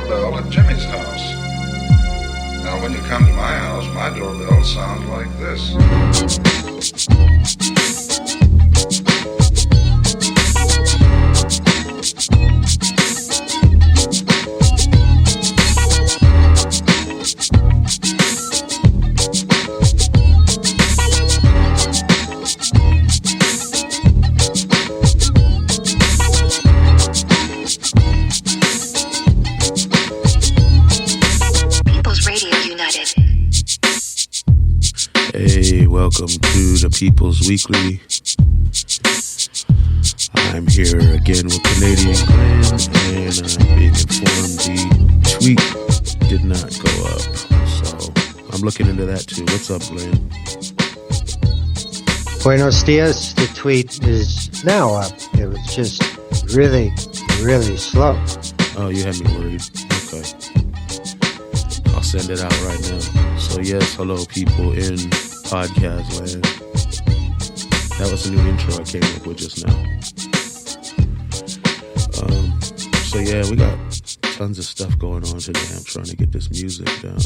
doorbell at Jimmy's house. Now, when you come to my house, my doorbell sounds like this. Welcome to the People's Weekly. I'm here again with Canadian Glenn, and I'm being informed the tweet did not go up. So I'm looking into that too. What's up, Glenn? Buenos dias. The tweet is now up. It was just really, really slow. Oh, you had me worried. Okay. I'll send it out right now. So yes, hello people in podcast land. That was a new intro I came up with just now. So yeah, we got tons of stuff going on today. I'm trying to get this music down.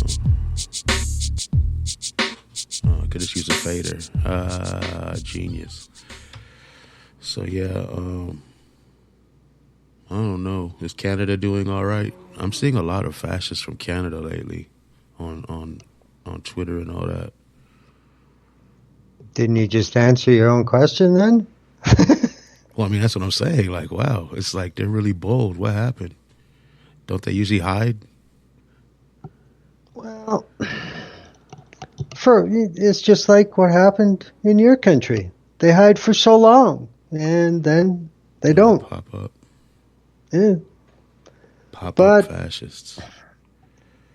I could just use a fader. Genius. So yeah, I don't know. Is Canada doing all right? I'm seeing a lot of fascists from Canada lately on Twitter and all that. Didn't you just answer your own question then? Well, I mean, that's what I'm saying. Like, wow, it's like they're really bold. What happened? Don't they usually hide? Well, it's just like what happened in your country. They hide for so long, and then they don't. Pop up. Yeah. Pop up fascists.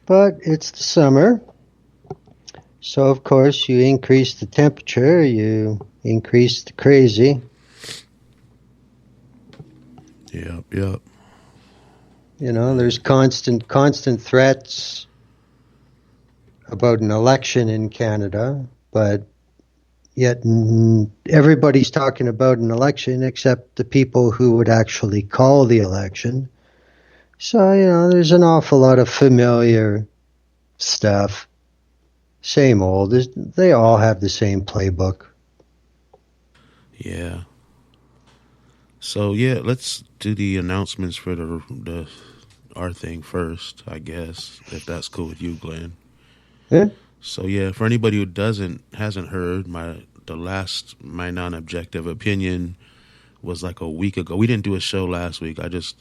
But it's the summer. So, of course, you increase the temperature, you increase the crazy. Yep. You know, there's constant threats about an election in Canada, but yet everybody's talking about an election except the people who would actually call the election. So, you know, there's an awful lot of familiar stuff. Same old. They all have the same playbook. Yeah. So yeah, let's do the announcements for our thing first, I guess, if that's cool with you, Glenn. Yeah. So yeah, for anybody who hasn't heard, my non-objective opinion was like a week ago. We didn't do a show last week. I just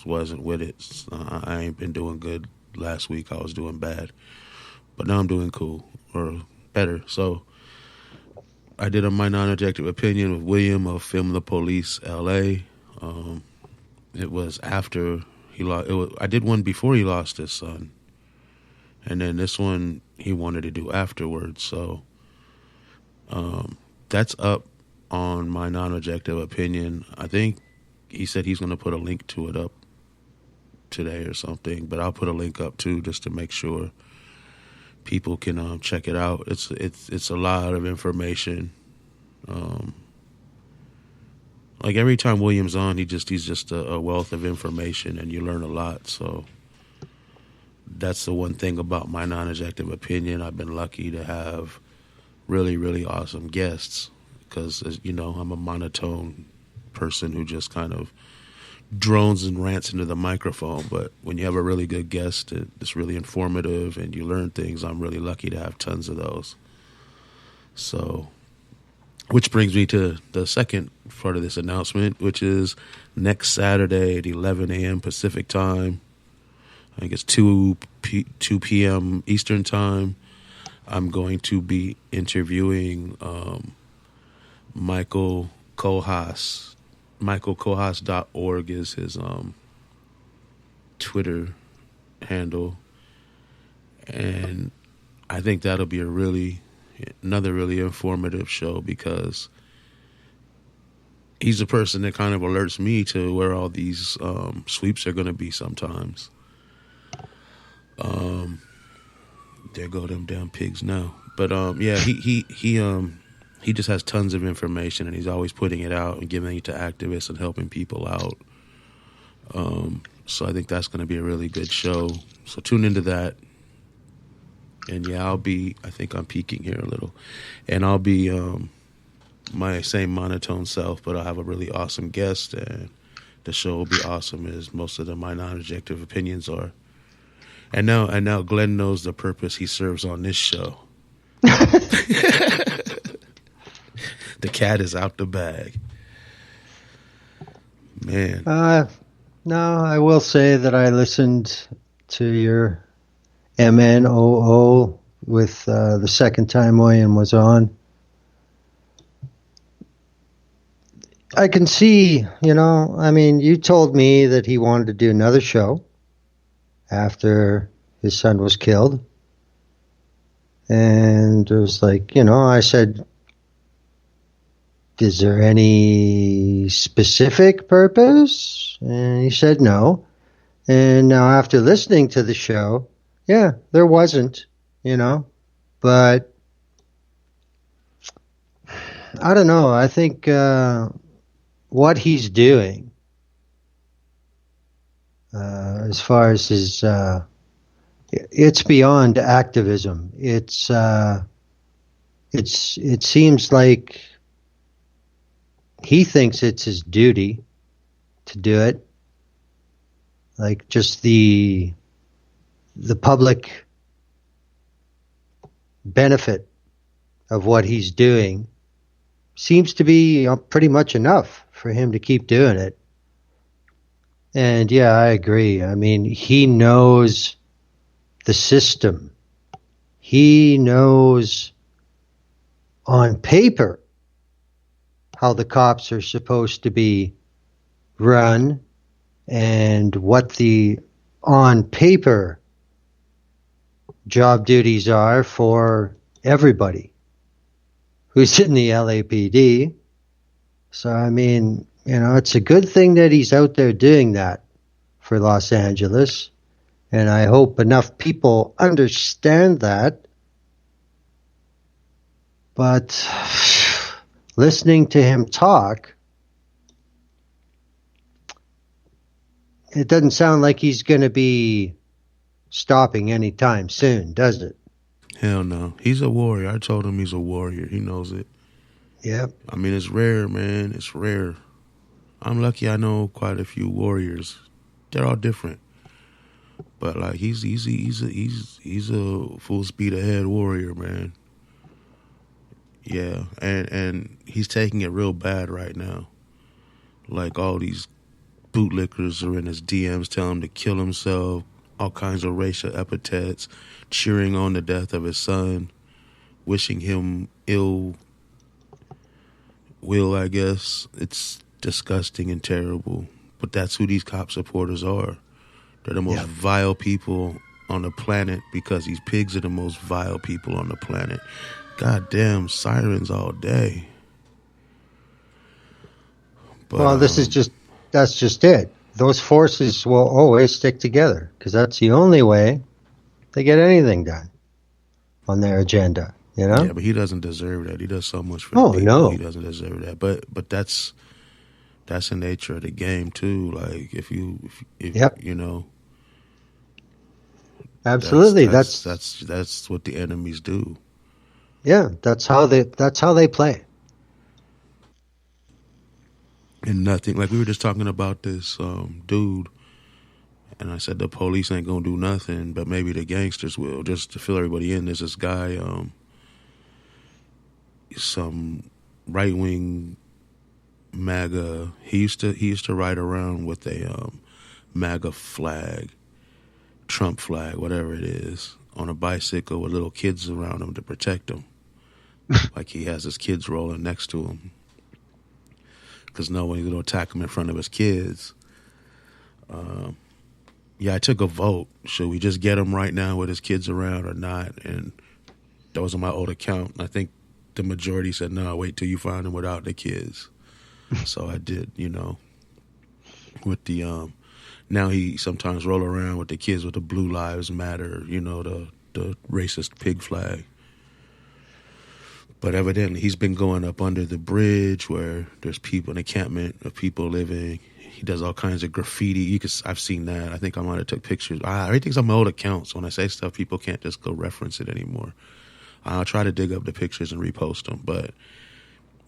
wasn't with it. I ain't been doing good last week. I was doing bad. But now I'm doing cool, or better. So I did my non-objective opinion with William of Film the Police LA. It was after he lost. I did one before he lost his son, and then this one he wanted to do afterwards. So that's up on my non-objective opinion. I think he said he's going to put a link to it up today or something, but I'll put a link up too just to make sure people can check it out. It's a lot of information. Like every time William's on, he's just a wealth of information, and you learn a lot. So that's the one thing about my non-objective opinion. I've been lucky to have really, really awesome guests because, you know, I'm a monotone person who just kind of drones and rants into the microphone. But when you have a really good guest that's really informative and you learn things, I'm really lucky to have tons of those. So, which brings me to the second part of this announcement, which is next Saturday at 11 a.m. Pacific time. I think it's 2 p.m. Eastern time. I'm going to be interviewing Michael Kohlhaas. MichaelKohlhaas.org is his Twitter handle. And I think that'll be another really informative show because he's a person that kind of alerts me to where all these sweeps are going to be sometimes. There go them damn pigs now. But yeah, he just has tons of information, and he's always putting it out and giving it to activists and helping people out. So I think that's going to be a really good show. So tune into that. And yeah, I think I'm peaking here a little. And I'll be my same monotone self, but I'll have a really awesome guest, and the show will be awesome as most of my non-objective opinions are. And now Glenn knows the purpose he serves on this show. The cat is out the bag. Man. No, I will say that I listened to your MNOO with the second time William was on. I can see, you told me that he wanted to do another show after his son was killed. And it was like, I said, is there any specific purpose? And he said no. And now after listening to the show, yeah, there wasn't, but I don't know. I think what he's doing as far as his it's beyond activism. It seems like he thinks it's his duty to do it. Like just the public benefit of what he's doing seems to be pretty much enough for him to keep doing it. And yeah, I agree. I mean, he knows the system. He knows on paper how the cops are supposed to be run and what the on paper job duties are for everybody who's in the LAPD. So, I mean, it's a good thing that he's out there doing that for Los Angeles. And I hope enough people understand that. But listening to him talk, it doesn't sound like he's going to be stopping anytime soon, does it? Hell no. He's a warrior. I told him he's a warrior. He knows it. Yep. I mean, it's rare, man. It's rare. I'm lucky I know quite a few warriors. They're all different. But like he's a full speed ahead warrior, man. Yeah, and he's taking it real bad right now. Like all these bootlickers are in his DMs telling him to kill himself, all kinds of racial epithets, cheering on the death of his son, wishing him ill will, I guess. It's disgusting and terrible. But that's who these cop supporters are. They're the most vile people on the planet because these pigs are the most vile people on the planet. Goddamn sirens all day. But, well, that's just it. Those forces will always stick together because that's the only way they get anything done on their agenda. Yeah, but he doesn't deserve that. He does so much for the people. No. He doesn't deserve that. But that's the nature of the game too. Like if absolutely, that's what the enemies do. Yeah, that's how they play. And nothing, like we were just talking about this dude, and I said the police ain't gonna do nothing, but maybe the gangsters will. Just to fill everybody in, there's this guy, some right wing MAGA. He used to ride around with a MAGA flag, Trump flag, whatever it is, on a bicycle with little kids around him to protect him. Like he has his kids rolling next to him because no one's going to attack him in front of his kids. I took a vote. Should we just get him right now with his kids around or not? And that was on my old account. I think the majority said, no, wait till you find him without the kids. So I did, with the, now he sometimes roll around with the kids with the Blue Lives Matter, the racist pig flag. But evidently he's been going up under the bridge where there's people, an encampment of people living. he does all kinds of graffiti. I've seen that. I think I might have took pictures. Everything's on my old accounts. When I say stuff, people can't just go reference it anymore. I'll try to dig up the pictures and repost them. But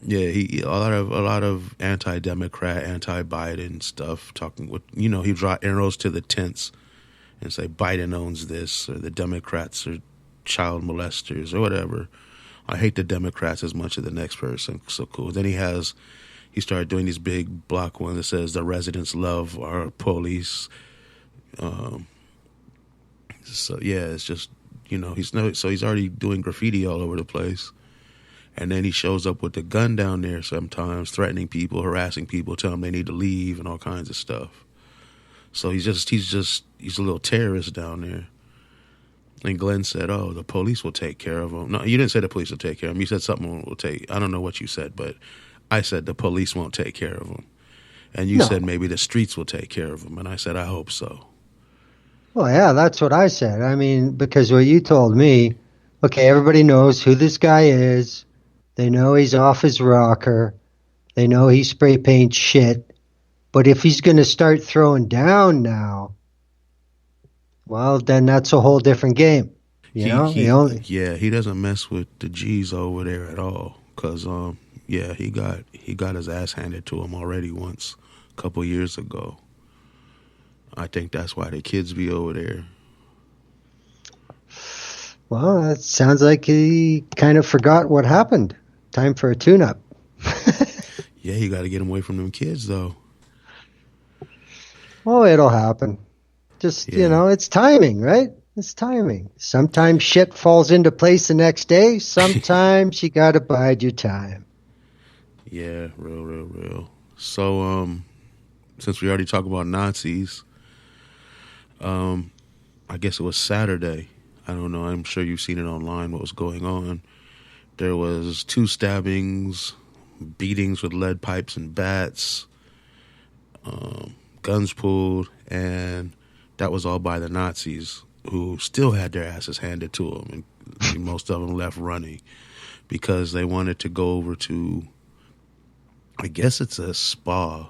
yeah, a lot of anti-Democrat, anti-Biden stuff. Talking with he draw arrows to the tents and say Biden owns this, or the Democrats are child molesters or whatever. I hate the Democrats as much as the next person. So cool. Then he started doing these big block ones that says the residents love our police. So yeah, it's just he's already doing graffiti all over the place, and then he shows up with the gun down there sometimes, threatening people, harassing people, telling them they need to leave and all kinds of stuff. So he's a little terrorist down there. And Glenn said, "Oh, the police will take care of him." No, you didn't say the police will take care of him. You said something will take. I don't know what you said, but I said the police won't take care of him, and you said maybe the streets will take care of him, and I said I hope so. Well, yeah, that's what I said. I mean, because what you told me, okay, everybody knows who this guy is. They know he's off his rocker. They know he spray paints shit. But if he's going to start throwing down now, well, then that's a whole different game. He doesn't mess with the G's over there at all. Cause he got his ass handed to him already once, a couple years ago. I think that's why the kids be over there. Well, that sounds like he kind of forgot what happened. Time for a tune-up. Yeah, you got to get him away from them kids, though. Oh, it'll happen. Just, it's timing, right? It's timing. Sometimes shit falls into place the next day. Sometimes you got to bide your time. Yeah, real. So, since we already talked about Nazis, I guess it was Saturday. I don't know. I'm sure you've seen it online, what was going on. There was 2 stabbings, beatings with lead pipes and bats, guns pulled, and that was all by the Nazis, who still had their asses handed to them, and most of them left running because they wanted to go over to, I guess it's a spa,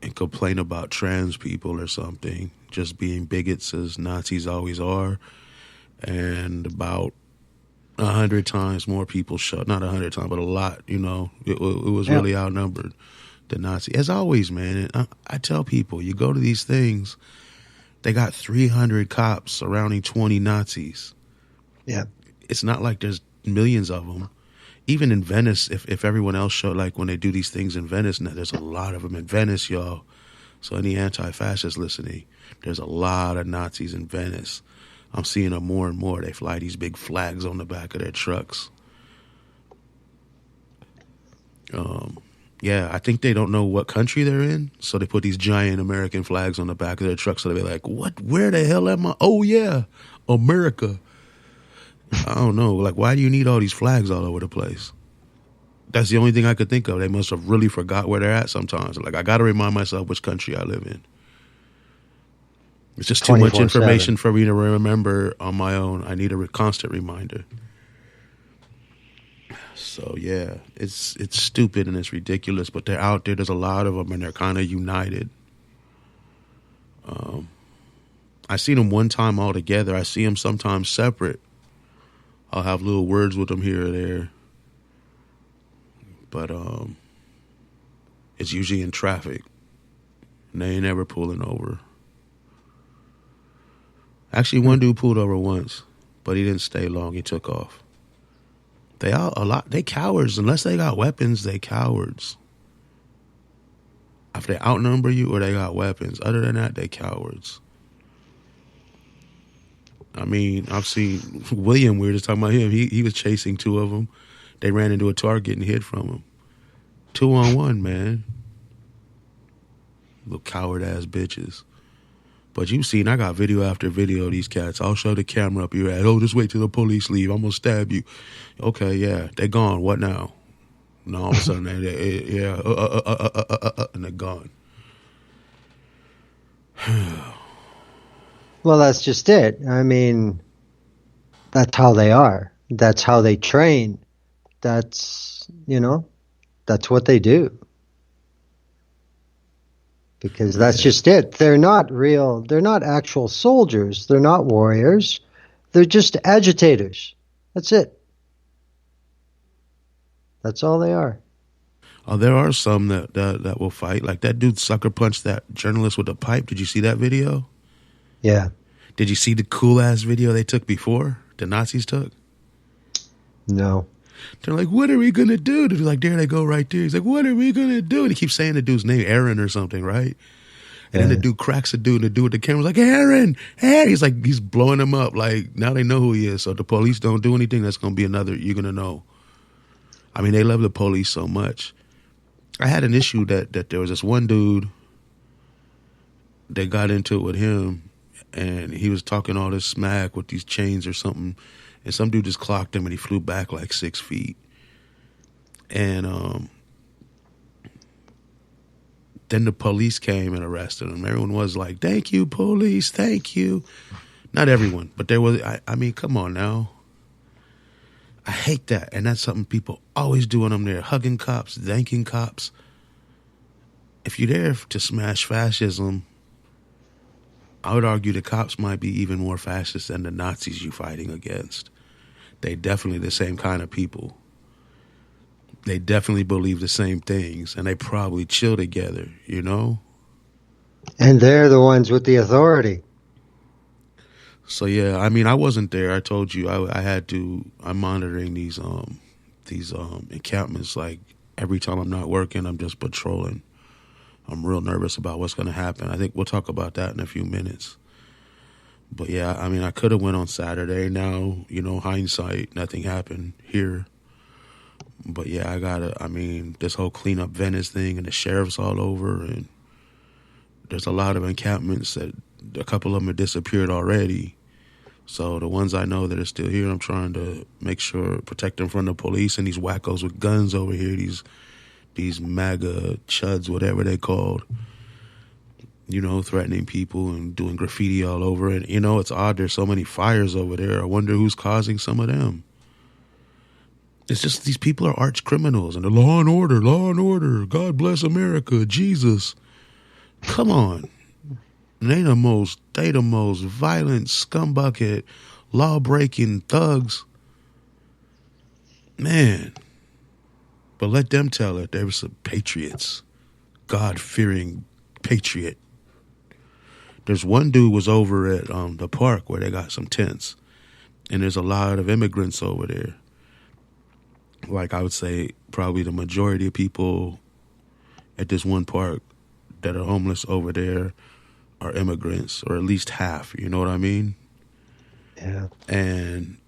and complain about trans people or something, just being bigots as Nazis always are. And about 100 times more people showed, not 100 times, but a lot, it was really outnumbered, the Nazi. As always, man, I tell people, you go to these things, they got 300 cops surrounding 20 Nazis. Yeah. It's not like there's millions of them. Even in Venice, if everyone else showed, like when they do these things in Venice, now there's a lot of them in Venice, y'all. So any anti-fascists listening, there's a lot of Nazis in Venice. I'm seeing them more and more. They fly these big flags on the back of their trucks. I think they don't know what country they're in, so they put these giant American flags on the back of their trucks. So they're like, "What? Where the hell am I? Oh yeah, America." I don't know. Like, why do you need all these flags all over the place? That's the only thing I could think of. They must have really forgot where they're at sometimes. Like, I got to remind myself which country I live in. It's just too much information for me to remember on my own. I need a constant reminder. So, yeah, it's stupid and it's ridiculous, but they're out there. There's a lot of them, and they're kind of united. I seen them one time all together. I see them sometimes separate. I'll have little words with them here or there. But it's usually in traffic. And they ain't ever pulling over. Actually, one dude pulled over once, but he didn't stay long. He took off. They cowards. Unless they got weapons, they cowards. If they outnumber you or they got weapons. Other than that, they cowards. I mean, I've seen William, we were just talking about him. He was chasing 2 of them. They ran into a target and hid from him. 2-on-1, man. Little coward-ass bitches. But you've seen, I got video after video of these cats. I'll show the camera up your ass. Oh, just wait till the police leave. I'm going to stab you. Okay, yeah, they're gone. What now? And all of a sudden, and they're gone. Well, that's just it. I mean, that's how they are. That's how they train. That's what they do. because that's just it. They're not real. They're not actual soldiers. They're not warriors. They're just agitators. That's it. That's all they are. Oh, there are some that will fight. Like that dude sucker punched that journalist with the pipe. Did you see that video? Yeah. Did you see the cool ass video they took before? The Nazis took? No. They're like, what are we going to do? They're like, there they go right there. He's like, what are we going to do? And he keeps saying the dude's name, Aaron or something, right? And then the dude cracks the dude, and the dude with the camera's like, Aaron, hey. He's like, he's blowing him up. Like, now they know who he is. So if the police don't do anything, that's going to be another, you're going to know. I mean, they love the police so much. I had an issue that there was this one dude that got into it with him, and he was talking all this smack with these chains or something, and some dude just clocked him, and he flew back like 6 feet. And then the police came and arrested him. Everyone was like, thank you, police, thank you. Not everyone, but there was, I mean, come on now. I hate that, and that's something people always do when I'm there, hugging cops, thanking cops. If you're there to smash fascism, I would argue the cops might be even more fascist than the Nazis you're fighting against. They definitely the same kind of people. They definitely believe the same things, and they probably chill together, you know? And they're the ones with the authority. So yeah, I mean, I wasn't there. I told you I'm monitoring these encampments. Like every time I'm not working, I'm just patrolling. I'm real nervous about what's going to happen. I think we'll talk about that in a few minutes. But yeah, I mean, I could have went on Saturday. Now, you know, hindsight, nothing happened here. But yeah, this whole clean up Venice thing, and the sheriff's all over, and there's a lot of encampments that a couple of them have disappeared already. So the ones I know that are still here, I'm trying to make sure, protect them from the police and these wackos with guns over here, these MAGA chuds, whatever they called, you know, threatening people and doing graffiti all over. And, you know, it's odd. There's so many fires over there. I wonder who's causing some of them. It's just these people are arch criminals, and the law and order, God bless America, Jesus. Come on. They the most violent, scumbucket, law-breaking thugs. Man. But let them tell it. They were some patriots. God-fearing patriot. There's one dude was over at the park where they got some tents. And there's a lot of immigrants over there. Like I would say probably the majority of people at this one park that are homeless over there are immigrants, or at least half, you know what I mean? Yeah. And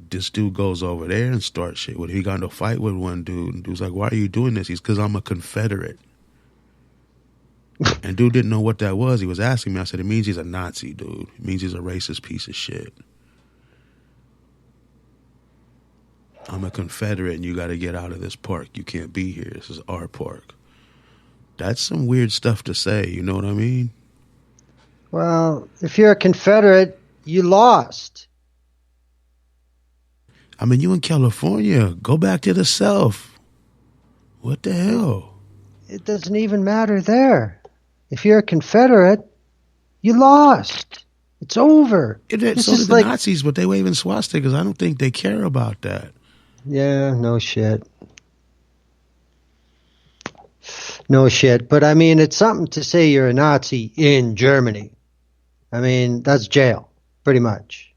this dude goes over there and starts shit with. He got into a fight with one dude, and dude's like, why are you doing this? He's, because I'm a Confederate. And dude didn't know what that was. He was asking me. I said, it means he's a Nazi, dude. It means he's a racist piece of shit. I'm a Confederate, and you got to get out of this park. You can't be here. This is our park. That's some weird stuff to say, you know what I mean? Well, if you're a Confederate, you lost. I mean, you in California. Go back to the South. What the hell? It doesn't even matter there. If you're a Confederate, you lost. It's over. So did the Nazis, but they waving swastikas. I don't think they care about that. Yeah, no shit. No shit. But I mean, it's something to say you're a Nazi in Germany. I mean, that's jail, pretty much.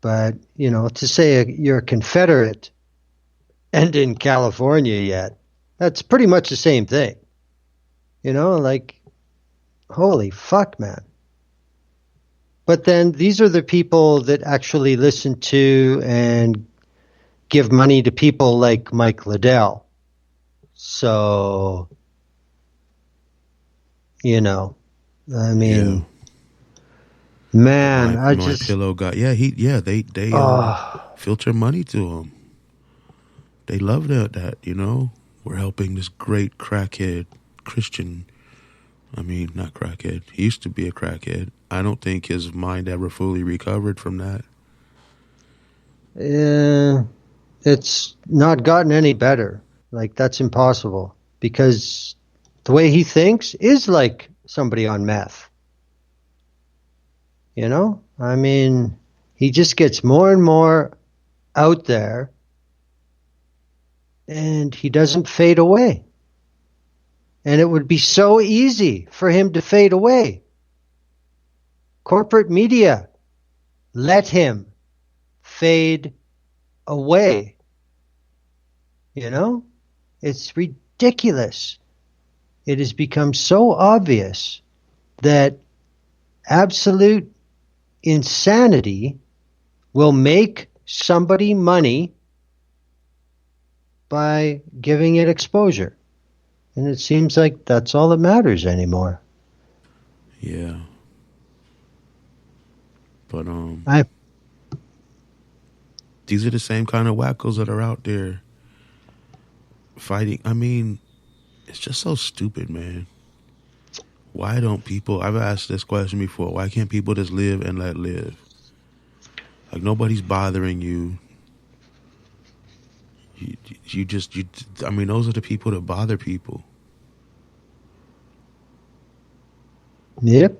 But, you know, to say you're a Confederate and in California yet, that's pretty much the same thing. You know, like, holy fuck, man. But then these are the people that actually listen to and give money to people like Mike Liddell. So, you know, I mean, man, My pillow guy. Yeah, they filter money to him. They love that, you know. We're helping this great crackhead Christian. I mean, not crackhead. He used to be a crackhead. I don't think his mind ever fully recovered from that. It's not gotten any better. Like, that's impossible. Because the way he thinks is like somebody on meth. You know? I mean, he just gets more and more out there, and he doesn't fade away. And it would be so easy for him to fade away. Corporate media let him fade away. You know? It's ridiculous. It has become so obvious that absolute insanity will make somebody money by giving it exposure. And it seems like that's all that matters anymore. Yeah. But these are the same kind of wackos that are out there fighting. I mean, it's just so stupid, man. Why don't people, I've asked this question before, why can't people just live and let live? Like, nobody's bothering you. I mean, those are the people that bother people. Yep.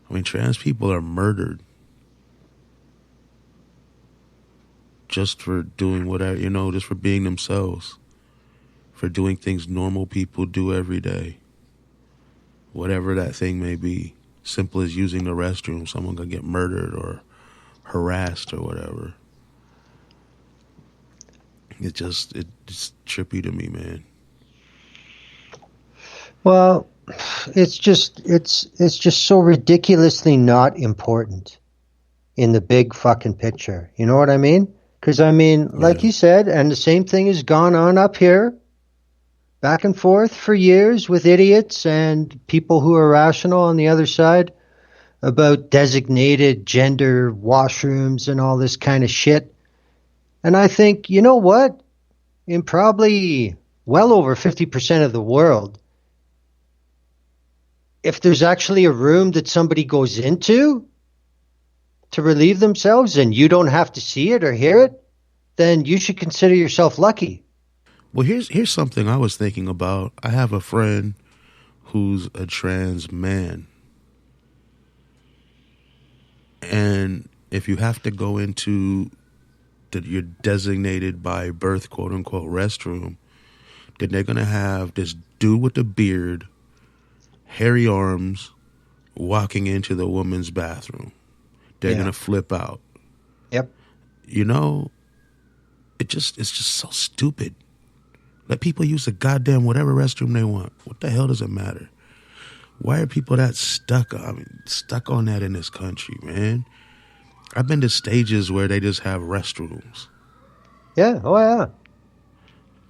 I mean, trans people are murdered just for doing whatever, you know, just for being themselves, for doing things normal people do every day, whatever that thing may be. Simple as using the restroom, someone could get murdered or harassed or whatever. It's trippy to me, man. Well, it's just so ridiculously not important in the big fucking picture. You know what I mean? Because, I mean, like you said, and the same thing has gone on up here, back and forth for years with idiots and people who are rational on the other side about designated gender washrooms and all this kind of shit. And I think, you know what? In probably well over 50% of the world, if there's actually a room that somebody goes into to relieve themselves and you don't have to see it or hear it, then you should consider yourself lucky. Well, here's something I was thinking about. I have a friend who's a trans man. And if you have to go into your designated by birth, quote unquote, restroom, then they're going to have this dude with the beard, hairy arms, walking into the woman's bathroom. They're going to flip out. Yep. You know, it's just so stupid. Let people use the goddamn whatever restroom they want. What the hell does it matter? Why are people that stuck on that in this country, man? I've been to stages where they just have restrooms. Yeah. Oh, yeah.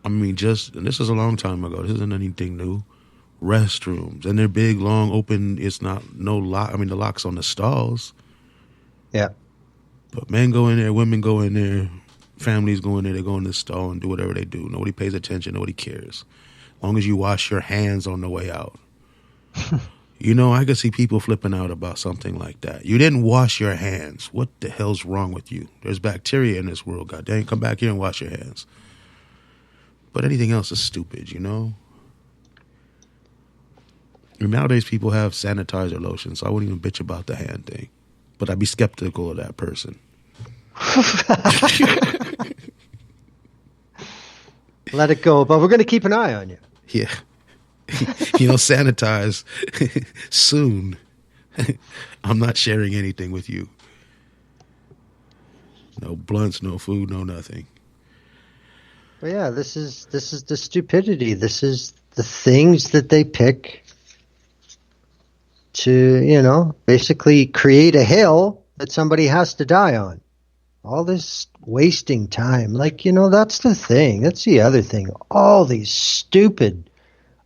I mean, and this is a long time ago. This isn't anything new. Restrooms. And they're big, long, open. It's no lock. I mean, the lock's on the stalls. Yeah. But men go in there, women go in there, families go in there, they go in the stall and do whatever they do. Nobody pays attention. Nobody cares. As long as you wash your hands on the way out. You know, I could see people flipping out about something like that. You didn't wash your hands. What the hell's wrong with you? There's bacteria in this world. God dang, come back here and wash your hands. But anything else is stupid, you know? And nowadays people have sanitizer lotion, so I wouldn't even bitch about the hand thing. But I'd be skeptical of that person. Let it go, but we're going to keep an eye on you. Yeah. You know, sanitize soon. I'm not sharing anything with you. No blunts, no food, no nothing. But yeah, this is the stupidity. This is the things that they pick to, you know, basically create a hill that somebody has to die on. All this wasting time. Like, you know, that's the thing. That's the other thing. All these stupid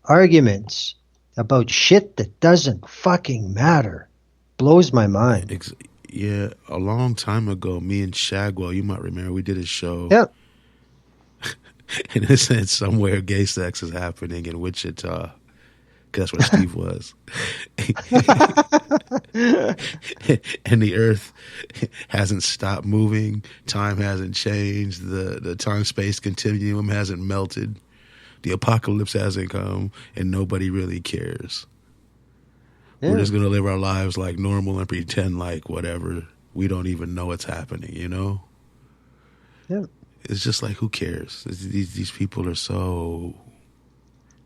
arguments about shit that doesn't fucking matter. Blows my mind. Yeah, a long time ago, me and Shagwell, you might remember, we did a show. Yeah. And it said somewhere gay sex is happening in Wichita. That's where Steve was. And the earth hasn't stopped moving. Time hasn't changed. The time-space continuum hasn't melted. The apocalypse hasn't come, and nobody really cares. Yeah. We're just going to live our lives like normal and pretend like whatever. We don't even know what's happening, you know? Yeah. It's just like, who cares? These people are so...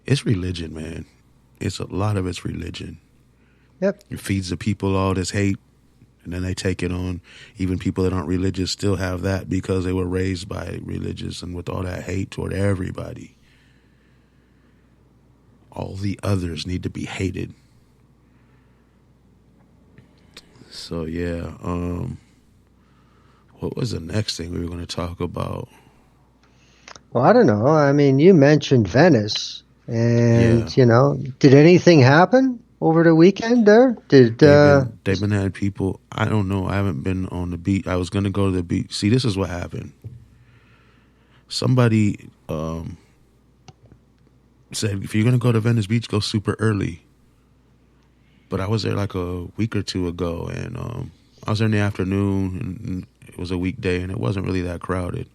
It's religion, man. It's a lot of it's religion. Yep. It feeds the people all this hate, and then they take it on. Even people that aren't religious still have that because they were raised by religious and with all that hate toward everybody. All the others need to be hated. So, yeah. What was the next thing we were going to talk about? Well, I don't know. I mean, you mentioned Venice, and, Yeah. you know, did anything happen over the weekend there? Did They've been had people. I don't know. I haven't been on the beach. I was going to go to the beach. See, this is what happened. Somebody said, if you're going to go to Venice Beach, go super early. But I was there like a week or two ago, and I was there in the afternoon, and it was a weekday, and it wasn't really that crowded.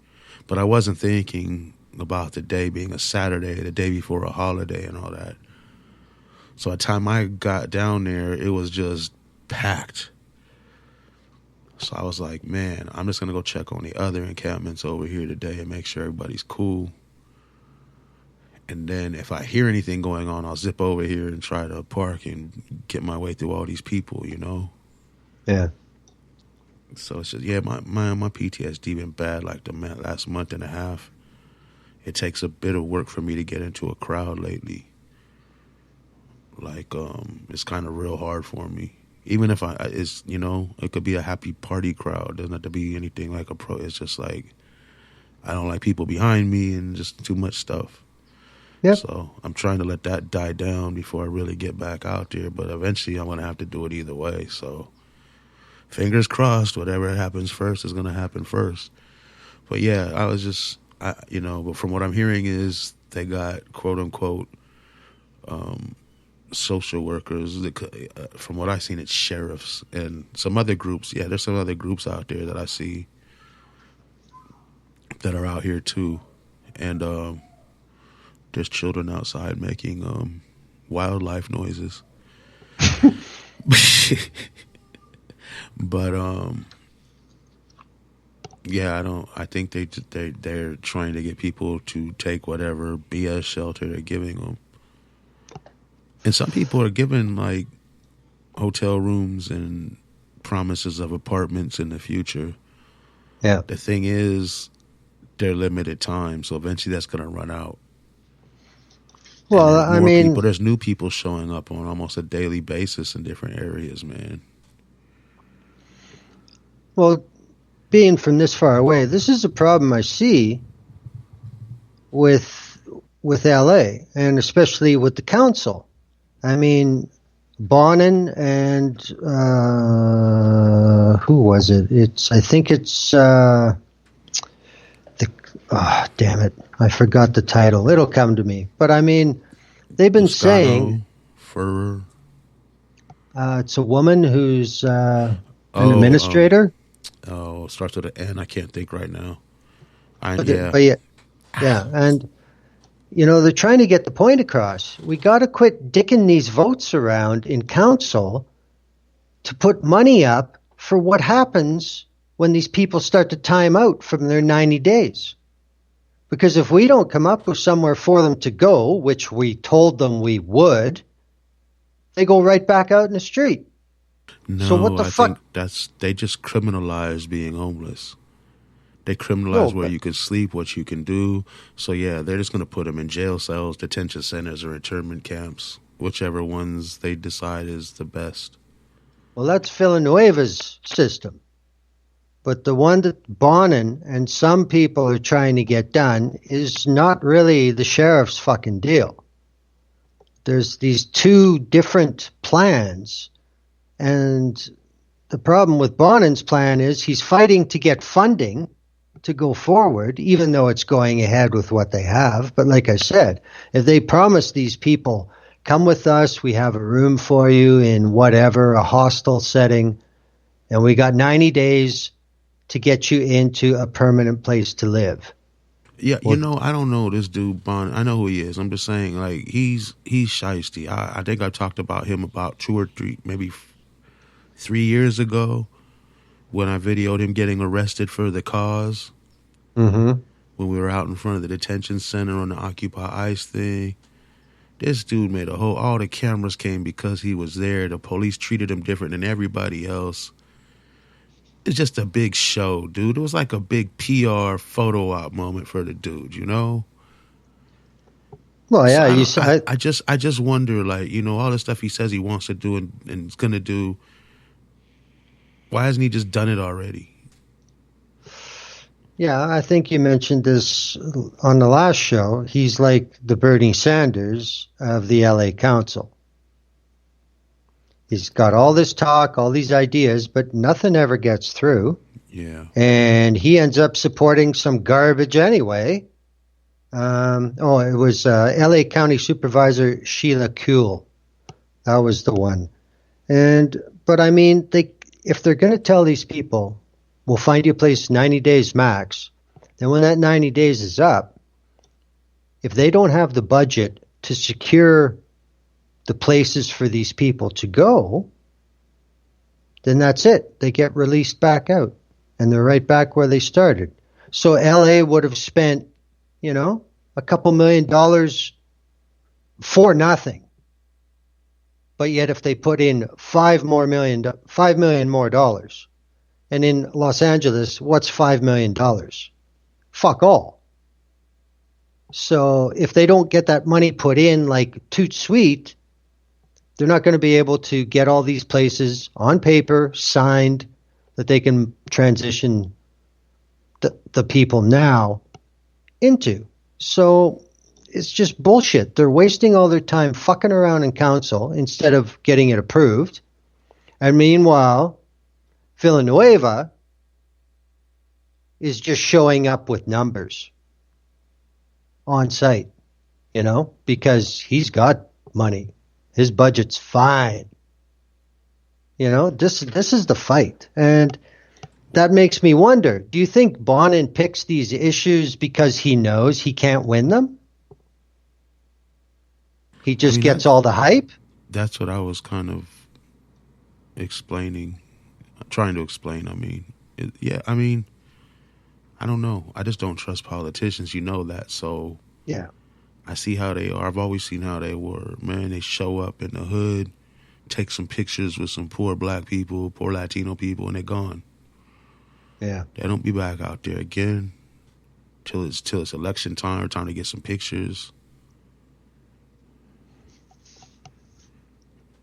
But I wasn't thinking about the day being a Saturday, the day before a holiday and all that. So by the time I got down there, it was just packed. So I was like, man, I'm just going to go check on the other encampments over here today and make sure everybody's cool. And then if I hear anything going on, I'll zip over here and try to park and get my way through all these people, you know? Yeah. So it's just, yeah, my PTSD been bad like the last month and a half. It takes a bit of work for me to get into a crowd lately. Like, it's kind of real hard for me. Even if it's, you know, it could be a happy party crowd. It doesn't have to be anything like a pro. It's just like, I don't like people behind me and just too much stuff. Yep. So I'm trying to let that die down before I really get back out there. But eventually I'm going to have to do it either way. So fingers crossed, whatever happens first is going to happen first. But yeah, I was just, you know, but from what I'm hearing is they got quote unquote social workers. From what I've seen, it's sheriffs and some other groups. Yeah, there's some other groups out there that I see that are out here too. And there's children outside making wildlife noises. But yeah, I think they're trying to get people to take whatever BS shelter they're giving them. And some people are given like hotel rooms and promises of apartments in the future. Yeah. The thing is, they're limited time, so eventually that's going to run out. Well, I mean, there's new people showing up on almost a daily basis in different areas, man. well, being from this far away, this is a problem I see with LA, and especially with the council. I mean, Bonin and who was it? I think it's damn it, I forgot the title. It'll come to me. But I mean, they've been saying it's a woman who's an administrator. It starts with an N. I can't think right now. But yeah, and you know, they're trying to get the point across. We got to quit dicking these votes around in council to put money up for what happens when these people start to time out from their 90 days. Because if we don't come up with somewhere for them to go, which we told them we would, they go right back out in the street. No, so what the fuck? Think they just criminalize being homeless. They criminalize where you can sleep, what you can do. So yeah, they're just going to put them in jail cells, detention centers, or internment camps, whichever ones they decide is the best. Well, that's Villanueva's system. But the one that Bonin and some people are trying to get done is not really the sheriff's fucking deal. There's these two different plans, and the problem with Bonin's plan is he's fighting to get funding to go forward, even though it's going ahead with what they have. But like I said, if they promise these people, come with us, we have a room for you in whatever, a hostel setting, and we got 90 days to get you into a permanent place to live. Yeah, Well, I don't know this dude Bond. I know who he is. I'm just saying, like, he's shiesty. I think I talked about him about 2 or 3, maybe 3 years ago when I videoed him getting arrested for the cause mm-hmm. when we were out in front of the detention center on the Occupy ICE thing. This dude made all the cameras came because he was there. The police treated him different than everybody else. It's just a big show, dude. It was like a big PR photo op moment for the dude, Well, So yeah, I, you don't, said. I just wonder, like, all the stuff he says he wants to do and is gonna do. Why hasn't he just done it already? Yeah, I think you mentioned this on the last show. He's like the Bernie Sanders of the LA Council. He's got all this talk, all these ideas, but nothing ever gets through. Yeah. And he ends up supporting some garbage anyway. It was LA County Supervisor Sheila Kuehl. That was the one. But I mean, if they're going to tell these people, we'll find you a place 90 days max, then when that 90 days is up, if they don't have the budget to secure the places for these people to go, then that's it. They get released back out and they're right back where they started. So LA would have spent, a couple $1 million for nothing. But yet if they put in $5 million more dollars, and in Los Angeles, what's $5 million? Fuck all. So if they don't get that money put in like toot sweet, they're not going to be able to get all these places on paper, signed, that they can transition the people now into. So it's just bullshit. They're wasting all their time fucking around in council instead of getting it approved. And meanwhile, Villanueva is just showing up with numbers on site, because he's got money. His budget's fine. This is the fight. And that makes me wonder, do you think Bonin picks these issues because he knows he can't win them? He just gets all the hype? That's what I was kind of trying to explain. I don't know. I just don't trust politicians. You know that. So Yeah. I see how they are. I've always seen how they were. Man, they show up in the hood, take some pictures with some poor black people, poor Latino people, and they're gone. Yeah. They don't be back out there again till it's election time or time to get some pictures.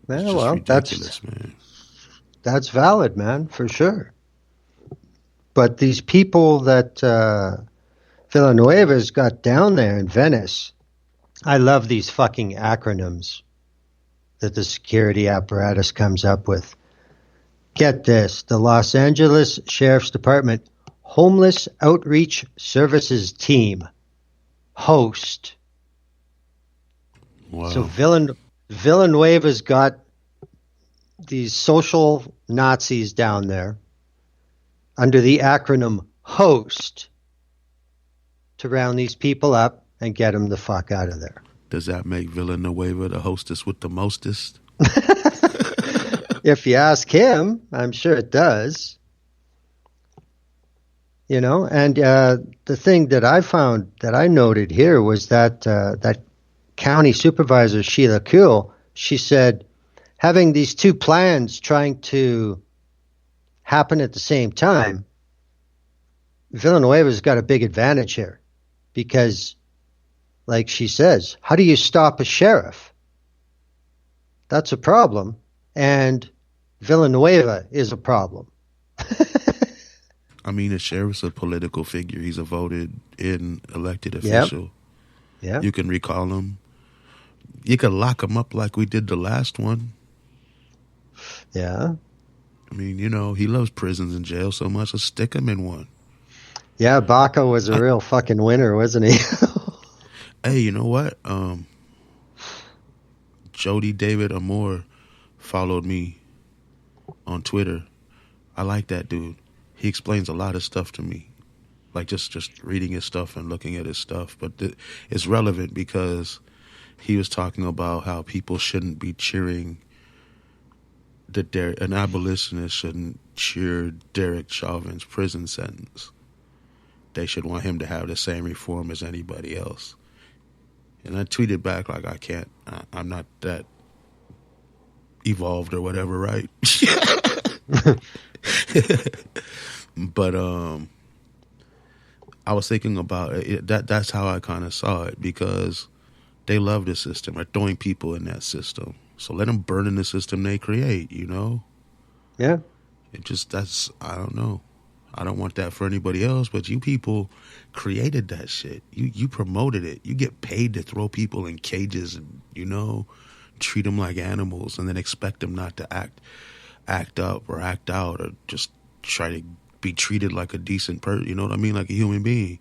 Well, ridiculous, man. That's valid, man, for sure. But these people that Villanueva's got down there in Venice, I love these fucking acronyms that the security apparatus comes up with. Get this, the Los Angeles Sheriff's Department Homeless Outreach Services Team, HOST. Wow. So Villanueva's got these social Nazis down there under the acronym HOST to round these people up and get them the fuck out of there. Does that make Villanueva the hostess with the mostest? If you ask him, I'm sure it does. And the thing that I found that I noted here was that that county supervisor, Sheila Kuehl, she said, having these two plans trying to happen at the same time, Villanueva's got a big advantage here because, like she says, how do you stop a sheriff? That's a problem. And Villanueva is a problem. I mean, a sheriff's a political figure. He's a voted-in elected official. Yeah. You can recall him. You could lock him up like we did the last one. Yeah. I mean, he loves prisons and jails so much. Let's stick him in one. Yeah, Baca was a real fucking winner, wasn't he? Hey, you know what? Jody David Amore followed me on Twitter. I like that dude. He explains a lot of stuff to me. like just reading his stuff and looking at his stuff. But it's relevant because he was talking about how people shouldn't be cheering an abolitionist shouldn't cheer Derek Chauvin's prison sentence. They should want him to have the same reform as anybody else. And I tweeted back like, I'm not that evolved or whatever, right? But I was thinking about it, that's how I kind of saw it, because they love the system. They're throwing people in that system. So let them burn in the system they create, you know? Yeah. I don't know. I don't want that for anybody else, but you people created that shit. You promoted it. You get paid to throw people in cages and, you know, treat them like animals and then expect them not to act up or act out or just try to be treated like a decent person, you know what I mean? Like a human being.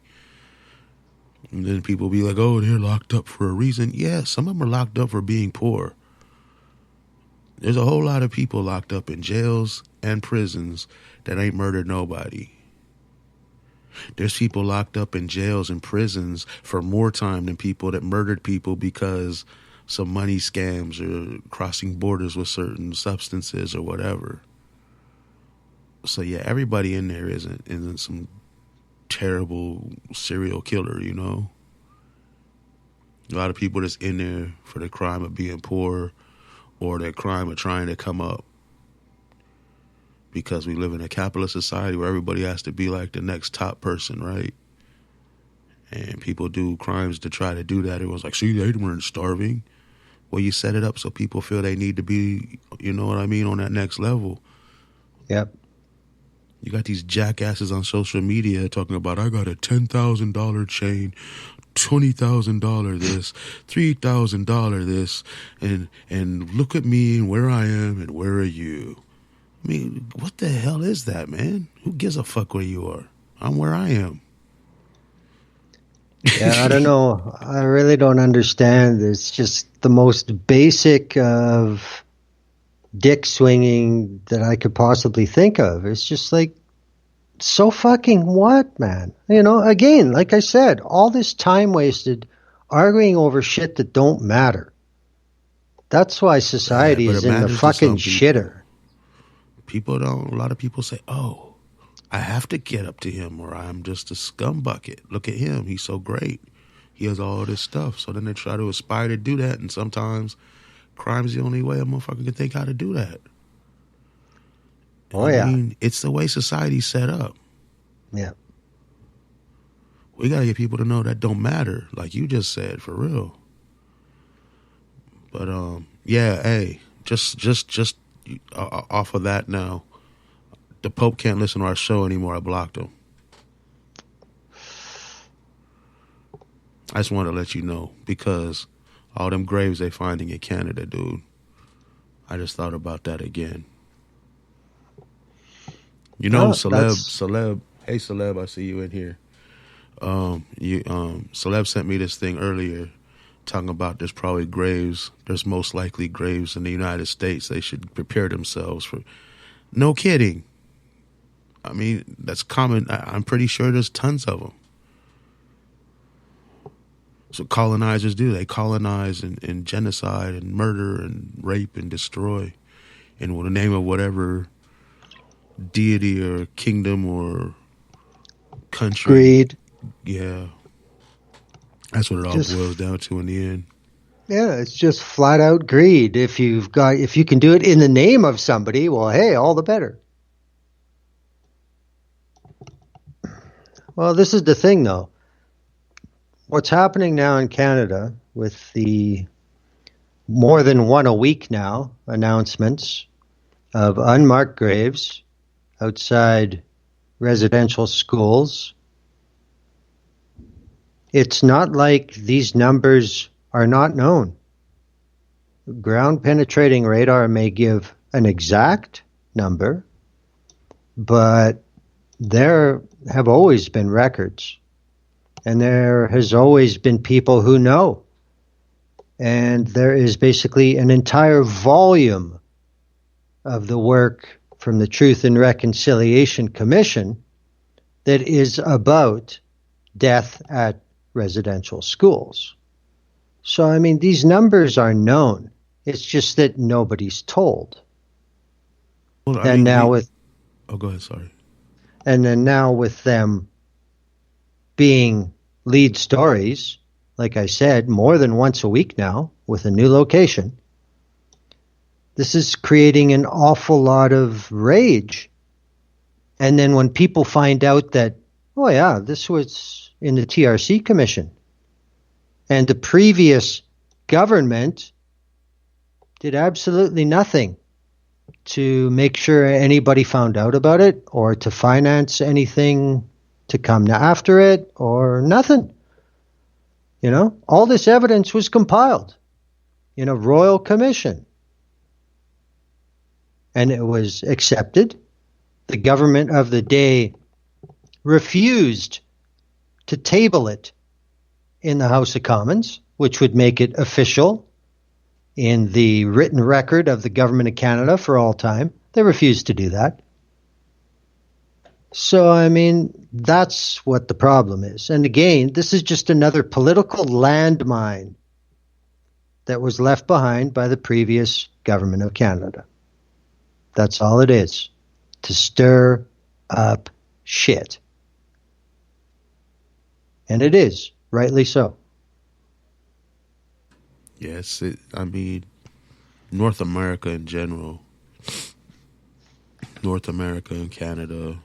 And then people be like, oh, they're locked up for a reason. Yeah, some of them are locked up for being poor. There's a whole lot of people locked up in jails and prisons that ain't murdered nobody. There's people locked up in jails and prisons for more time than people that murdered people because some money scams or crossing borders with certain substances or whatever. So yeah, everybody in there isn't some terrible serial killer, you know? A lot of people that's in there for the crime of being poor or the crime of trying to come up, because we live in a capitalist society where everybody has to be like the next top person, right? And people do crimes to try to do that. It was like, see, they weren't starving. Well, you set it up so people feel they need to be, you know what I mean, on that next level. Yep. You got these jackasses on social media talking about, I got a $10,000 chain, $20,000 this, $3,000 this, and look at me and where I am and where are you? I mean, what the hell is that, man? Who gives a fuck where you are? I'm where I am. Yeah, I don't know. I really don't understand. It's just the most basic of dick swinging that I could possibly think of. It's just like, so fucking what, man? You know, again, like I said, all this time wasted arguing over shit that don't matter. That's why society is in the fucking shitter. A lot of people say, oh, I have to get up to him or I'm just a scumbucket. Look at him. He's so great. He has all this stuff. So then they try to aspire to do that. And sometimes crime's the only way a motherfucker can think how to do that. Oh, yeah. I mean, it's the way society's set up. Yeah. We got to get people to know that don't matter, like you just said, for real. But, yeah, hey, just off of that now, the Pope can't listen to our show anymore. I blocked him. I just wanted to let you know, because all them graves they finding in Canada, dude. I just thought about that again. You know, Celeb. Hey, Celeb, I see you in here. Celeb sent me this thing earlier talking about there's most likely graves in the United States. They should prepare themselves for. No kidding. I mean, that's common. I'm pretty sure there's tons of them. So colonizers do. They colonize and genocide and murder and rape and destroy in the name of whatever deity or kingdom or country. Greed. Yeah. That's what it all boils down to in the end. Yeah, it's just flat out greed. If you can do it in the name of somebody, well, hey, all the better. Well, this is the thing, though. What's happening now in Canada with the more than one a week now announcements of unmarked graves outside residential schools. It's not like these numbers are not known. Ground penetrating radar may give an exact number, but there have always been records, and there has always been people who know. And there is basically an entire volume of the work from the Truth and Reconciliation Commission that is about death at residential schools. So, I mean, these numbers are known. It's just that nobody's told. Well, I And mean, now we, with oh, go ahead. Sorry. and then now with them being lead stories, like I said, more than once a week now with a new location, this is creating an awful lot of rage. And then when people find out that, oh yeah, this was in the TRC commission, and the previous government did absolutely nothing to make sure anybody found out about it or to finance anything to come after it or nothing. You know, all this evidence was compiled in a royal commission and it was accepted. The government of the day refused to table it in the House of Commons, which would make it official in the written record of the Government of Canada for all time. They refused to do that. So, I mean, that's what the problem is. And again, this is just another political landmine that was left behind by the previous Government of Canada. That's all it is, to stir up shit. And it is, rightly so. Yes, I mean, North America in general, North America and Canada,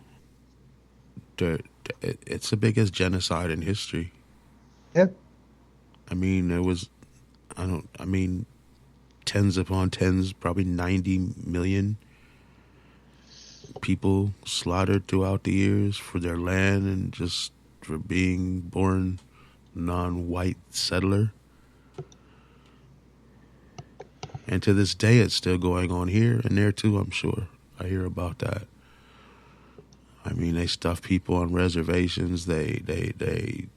it's the biggest genocide in history. Yeah. I mean, tens upon tens, probably 90 million people slaughtered throughout the years for their land and just for being born non-white settler. And to this day, it's still going on here and there too, I'm sure. I hear about that. I mean, they stuff people on reservations. They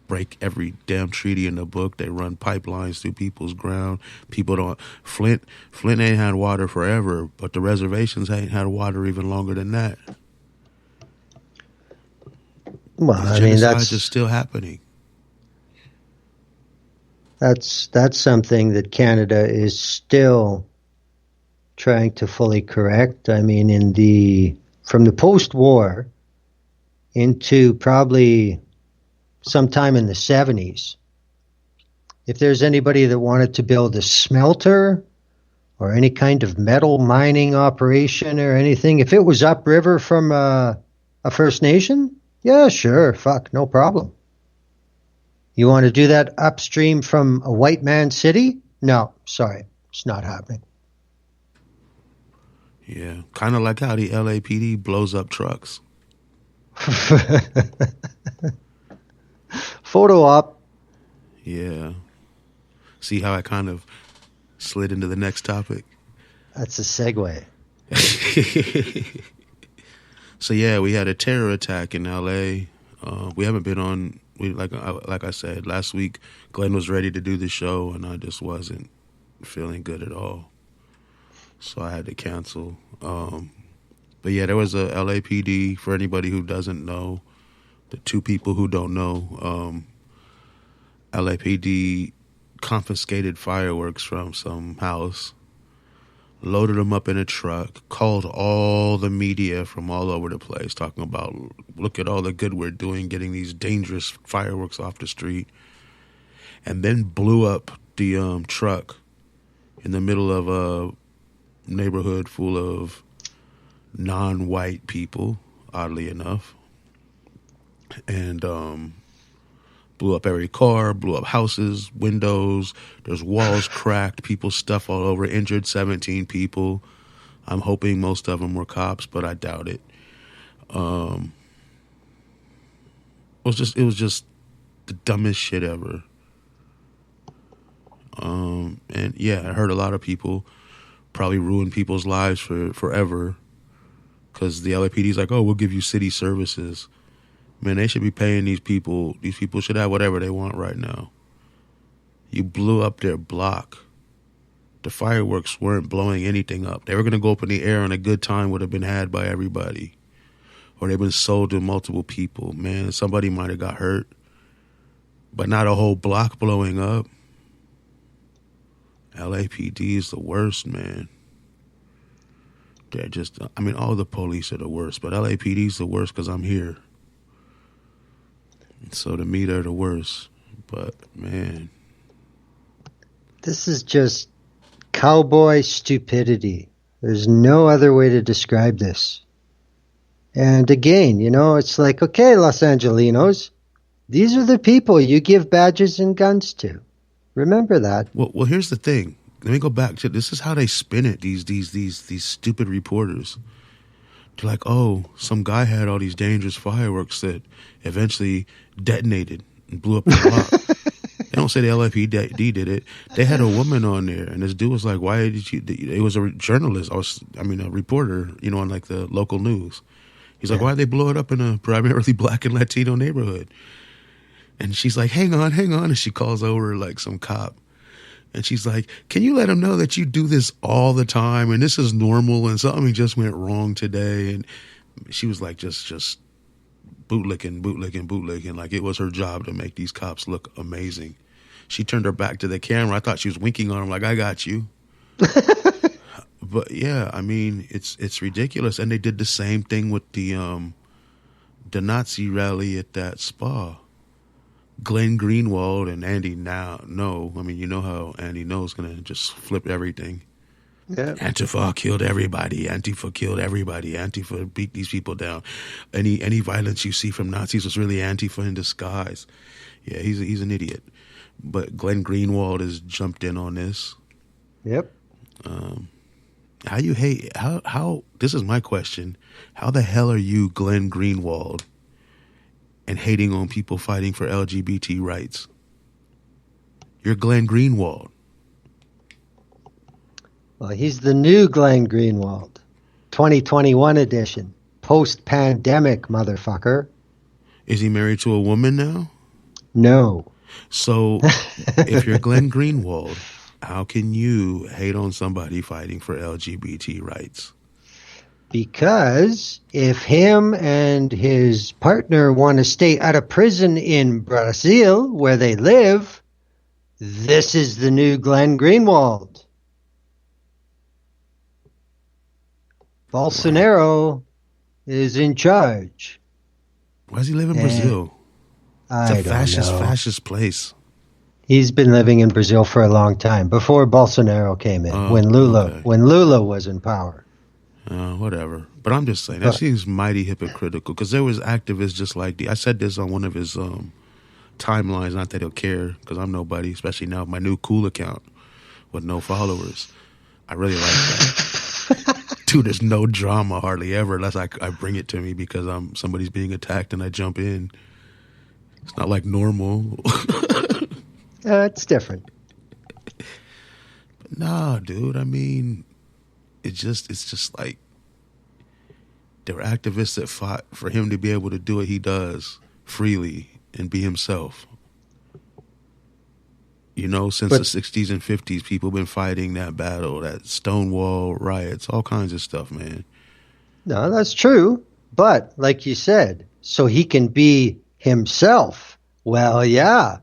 break every damn treaty in the book. They run pipelines through people's ground. People don't. Flint ain't had water forever, but the reservations ain't had water even longer than that. Well, This I mean, genocide is still happening. that's something that Canada is still trying to fully correct. I mean, from the post-war into probably sometime in the 70s, if there's anybody that wanted to build a smelter or any kind of metal mining operation or anything, if it was upriver from a First Nation, yeah, sure, fuck, no problem. You want to do that upstream from a white man city? No, sorry, it's not happening. Yeah, kind of like how the LAPD blows up trucks. Photo op. Yeah. See how I kind of slid into the next topic? That's a segue. So yeah, we had a terror attack in LA. We haven't been on. Like I said last week, Glenn was ready to do the show, and I just wasn't feeling good at all, so I had to cancel. But yeah, there was a LAPD. For anybody who doesn't know, the two people who don't know, LAPD confiscated fireworks from some house, loaded them up in a truck, called all the media from all over the place, talking about, look at all the good we're doing, getting these dangerous fireworks off the street, and then blew up the truck in the middle of a neighborhood full of non-white people, oddly enough, and blew up every car, blew up houses, windows. There's walls cracked, people's stuff all over, injured 17 people. I'm hoping most of them were cops, but I doubt it. It was just the dumbest shit ever. And yeah, I heard a lot of people probably ruin people's lives for forever because the LAPD's like, oh, we'll give you city services. Man, they should be paying these people. These people should have whatever they want right now. You blew up their block. The fireworks weren't blowing anything up. They were going to go up in the air and a good time would have been had by everybody. or they've been sold to multiple people. Man, somebody might have got hurt, but not a whole block blowing up. LAPD is the worst, man. They're just, I mean, all the police are the worst, but LAPD is the worst because I'm here. So to me, they're the worst. But, man. This is just cowboy stupidity. There's no other way to describe this. And again, you know, it's like, okay, Los Angelinos, these are the people you give badges and guns to. Remember that. Well, here's the thing. Let me go back to this. Is how they spin it. These stupid reporters. They're like, oh, some guy had all these dangerous fireworks that eventually detonated and blew up the block. They don't say the LAPD did it. They had a woman on there, and this dude was like, "Why did you?" It was a journalist. A reporter. You know, on like the local news. He's like, "Why did they blow it up in a primarily black and Latino neighborhood?" And she's like, hang on. And she calls over like some cop. And she's like, can you let him know that you do this all the time? And this is normal and something just went wrong today. And she was like, just bootlicking. Like it was her job to make these cops look amazing. She turned her back to the camera. I thought she was winking on him like, I got you. But yeah, I mean, it's ridiculous. And they did the same thing with the Nazi rally at that spa. Glenn Greenwald and Andy know. I mean, you know how Andy No's going to just flip everything. Yeah. Antifa killed everybody. Antifa beat these people down. Any violence you see from Nazis was really Antifa in disguise. Yeah, he's an idiot. But Glenn Greenwald has jumped in on this. Yep. How you hate? How? This is my question. How the hell are you, Glenn Greenwald, and hating on people fighting for LGBT rights? You're Glenn Greenwald. Well, he's the new Glenn Greenwald, 2021 edition, post-pandemic motherfucker. Is he married to a woman now? No. So, if you're Glenn Greenwald, how can you hate on somebody fighting for LGBT rights? Because if him and his partner want to stay out of prison in Brazil, where they live, this is the new Glenn Greenwald. Bolsonaro is in charge. Why does he live in Brazil? It's a fascist place. He's been living in Brazil for a long time, before Bolsonaro came in, when Lula was in power. Whatever. But I'm just saying, that seems mighty hypocritical, because there was activists just like I said this on one of his timelines, not that he'll care, because I'm nobody, especially now, my new cool account with no followers. I really like that. Dude, there's no drama hardly ever, unless I bring it to me because somebody's being attacked and I jump in. It's not like normal. It's different. But nah, dude, I mean, it's just like there were activists that fought for him to be able to do what he does freely and be himself. You know, since the 60s and 50s, people have been fighting that battle, that Stonewall riots, all kinds of stuff, man. No, that's true. But, like you said, so he can be himself. Well, yeah.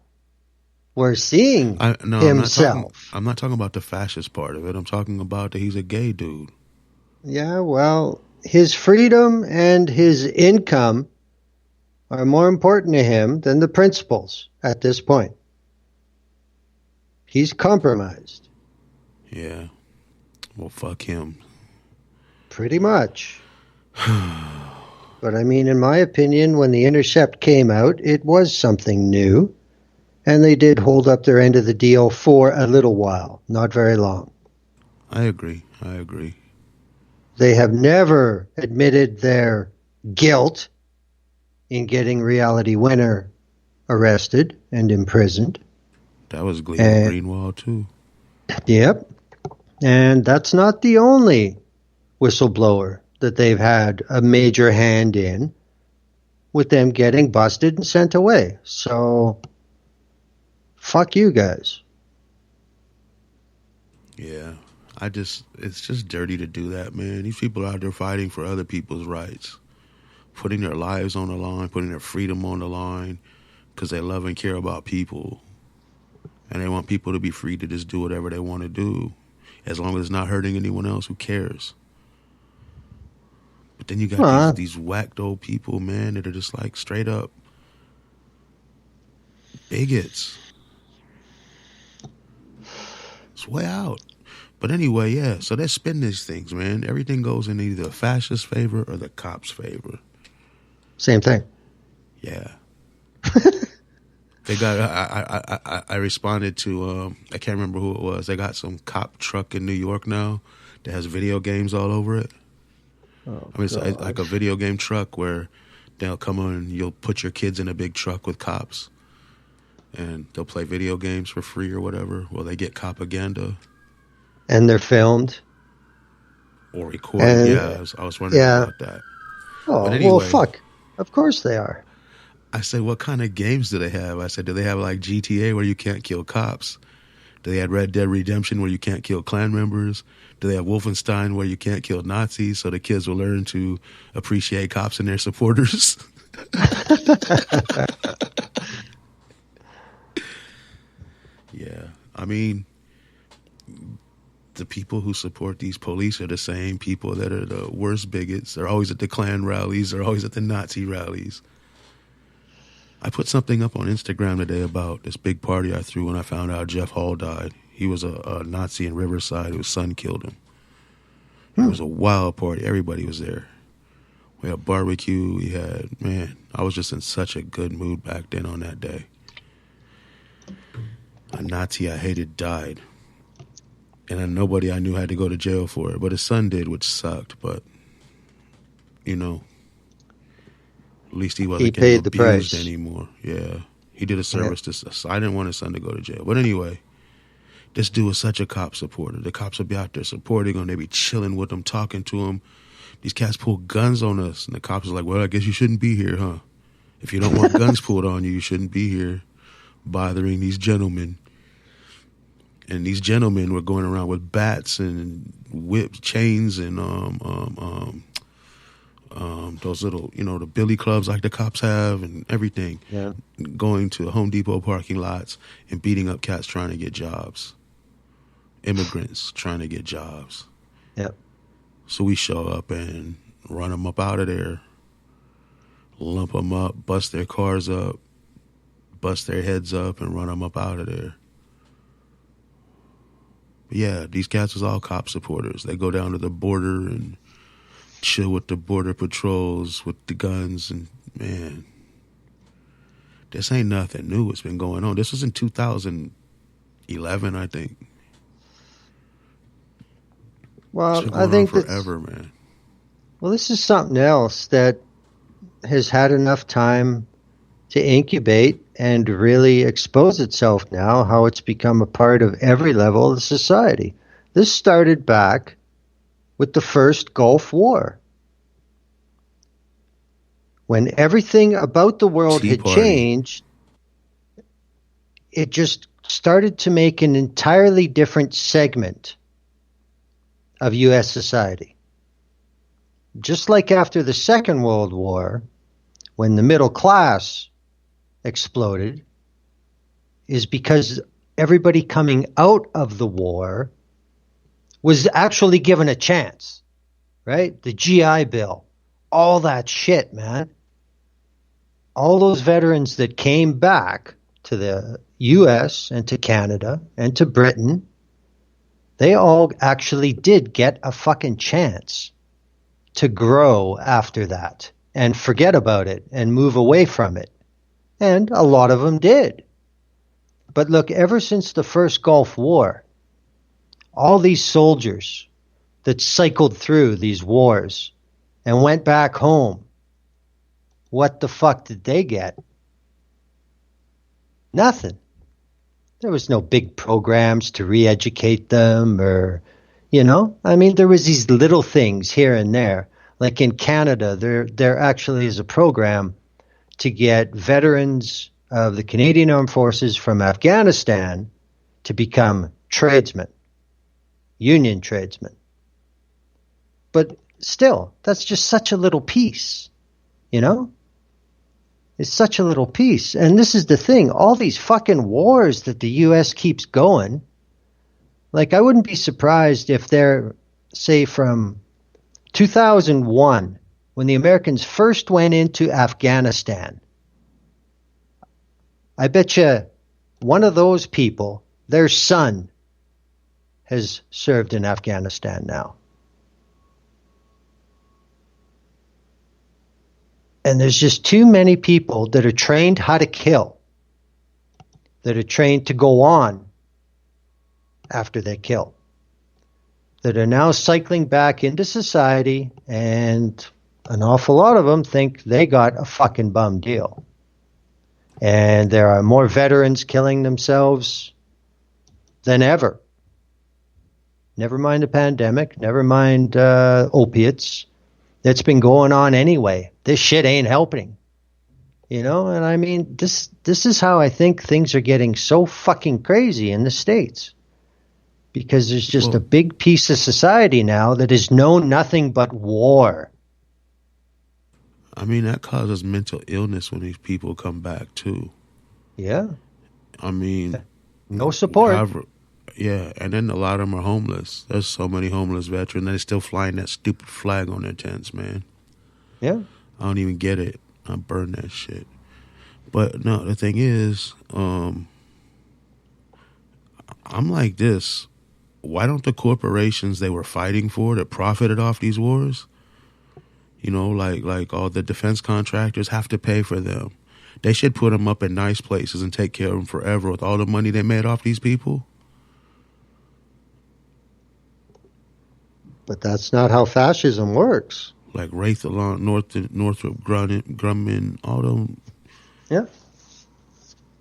We're seeing himself. I'm not talking about the fascist part of it. I'm talking about that he's a gay dude. Yeah, well, his freedom and his income are more important to him than the principles at this point. He's compromised. Yeah. Well, fuck him. Pretty much. But I mean, in my opinion, when The Intercept came out, it was something new. And they did hold up their end of the deal for a little while, not very long. I agree. They have never admitted their guilt in getting Reality Winner arrested and imprisoned. That was Glenn Greenwald, too. Yep. And that's not the only whistleblower that they've had a major hand in, with them getting busted and sent away. So, fuck you guys. Yeah. It's just dirty to do that, man. These people are out there fighting for other people's rights. putting their lives on the line, putting their freedom on the line, because they love and care about people. And they want people to be free to just do whatever they want to do. As long as it's not hurting anyone else, who cares? But then you got these whacked old people, man, that are just like straight up bigots. It's way out. But anyway, yeah, so they spin these things, man. Everything goes in either the fascist favor or the cops' favor. Same thing. Yeah. They got. I responded to. I can't remember who it was. They got some cop truck in New York now that has video games all over it. Oh, I mean, it's like a video game truck where they'll come on and you'll put your kids in a big truck with cops, and they'll play video games for free or whatever. Well, they get propaganda. And they're filmed or recorded. I was wondering about that. Oh, but anyway, well, fuck. Of course they are. I said, what kind of games do they have? I said, do they have like GTA where you can't kill cops? Do they have Red Dead Redemption where you can't kill Klan members? Do they have Wolfenstein where you can't kill Nazis so the kids will learn to appreciate cops and their supporters? Yeah. I mean, the people who support these police are the same people that are the worst bigots. They're always at the Klan rallies. They're always at the Nazi rallies. I put something up on Instagram today about this big party I threw when I found out Jeff Hall died. He was a Nazi in Riverside whose son killed him. It was a wild party. Everybody was there. We had barbecue. We had, man, I was just in such a good mood back then on that day. A Nazi I hated died. And then nobody I knew had to go to jail for it. But his son did, which sucked. But, you know, at least he wasn't getting abused anymore. Yeah. He did a service to us. I didn't want his son to go to jail. But anyway, this dude was such a cop supporter. The cops would be out there supporting him. They'd be chilling with him, talking to him. These cats pull guns on us. And the cops are like, well, I guess you shouldn't be here, huh? If you don't want guns pulled on you, you shouldn't be here bothering these gentlemen. And these gentlemen were going around with bats and whips, chains, and those little, you know, the billy clubs like the cops have and everything. Yeah. Going to Home Depot parking lots and beating up cats trying to get jobs. Immigrants trying to get jobs. Yep. So we show up and run them up out of there, lump them up, bust their cars up, bust their heads up, and run them up out of there. But yeah, these cats was all cop supporters. They go down to the border and chill with the border patrols with the guns, and man, this ain't nothing new. It's been going on. This was in 2011, I think. Well, I think forever, man. Well, this is something else that has had enough time to incubate and really expose itself now, how it's become a part of every level of society. This started back with the first Gulf War, when everything about the world had changed. It just started to make an entirely different segment of U.S. society. Just like after the Second World War, when the middle class exploded, is because everybody coming out of the war was actually given a chance, right? The GI Bill, all that shit, man. All those veterans that came back to the U.S. and to Canada and to Britain, they all actually did get a fucking chance to grow after that and forget about it and move away from it. And a lot of them did. But look, ever since the first Gulf War, all these soldiers that cycled through these wars and went back home, what the fuck did they get? Nothing. There was no big programs to re-educate them or, you know, I mean, there was these little things here and there. Like in Canada, there actually is a program to get veterans of the Canadian Armed Forces from Afghanistan to become tradesmen, union tradesmen. But still, that's just such a little piece. You know? It's such a little piece. And this is the thing. All these fucking wars that the U.S. keeps going, like, I wouldn't be surprised if they're, say, from 2001, when the Americans first went into Afghanistan. I bet you one of those people, their son, has served in Afghanistan now. And there's just too many people that are trained how to kill, that are trained to go on after they kill, that are now cycling back into society, and an awful lot of them think they got a fucking bum deal. And there are more veterans killing themselves than ever. Never mind the pandemic, never mind opiates. That's been going on anyway. This shit ain't helping. You know, and I mean, this is how I think things are getting so fucking crazy in the States. Because there's just a big piece of society now that has known nothing but war. I mean, that causes mental illness when these people come back, too. Yeah. I mean... No support. Yeah, and then a lot of them are homeless. There's so many homeless veterans. They're still flying that stupid flag on their tents, man. Yeah. I don't even get it. I burn that shit. But, no, the thing is, I'm like this. Why don't the corporations they were fighting for that profited off these wars, you know, like all the defense contractors have to pay for them? They should put them up in nice places and take care of them forever with all the money they made off these people. But that's not how fascism works. Like Raytheon, Northrop Grumman, all them. Yeah.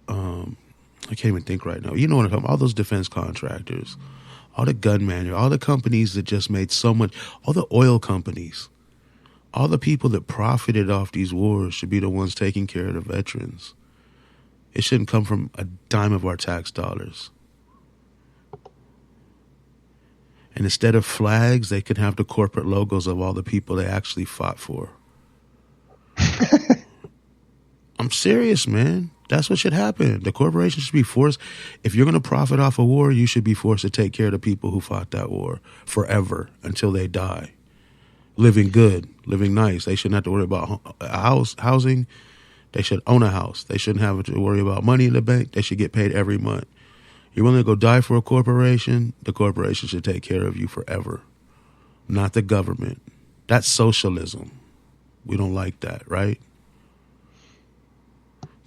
I can't even think right now. You know what I'm talking about? All those defense contractors, all the gun manual, all the companies that just made so much, all the oil companies, all the people that profited off these wars should be the ones taking care of the veterans. It shouldn't come from a dime of our tax dollars. And instead of flags, they could have the corporate logos of all the people they actually fought for. I'm serious, man. That's what should happen. The corporation should be forced. If you're going to profit off a war, you should be forced to take care of the people who fought that war forever until they die. Living good, living nice. They shouldn't have to worry about housing. They should own a house. They shouldn't have to worry about money in the bank. They should get paid every month. You're willing to go die for a corporation? The corporation should take care of you forever, not the government. That's socialism. We don't like that, right?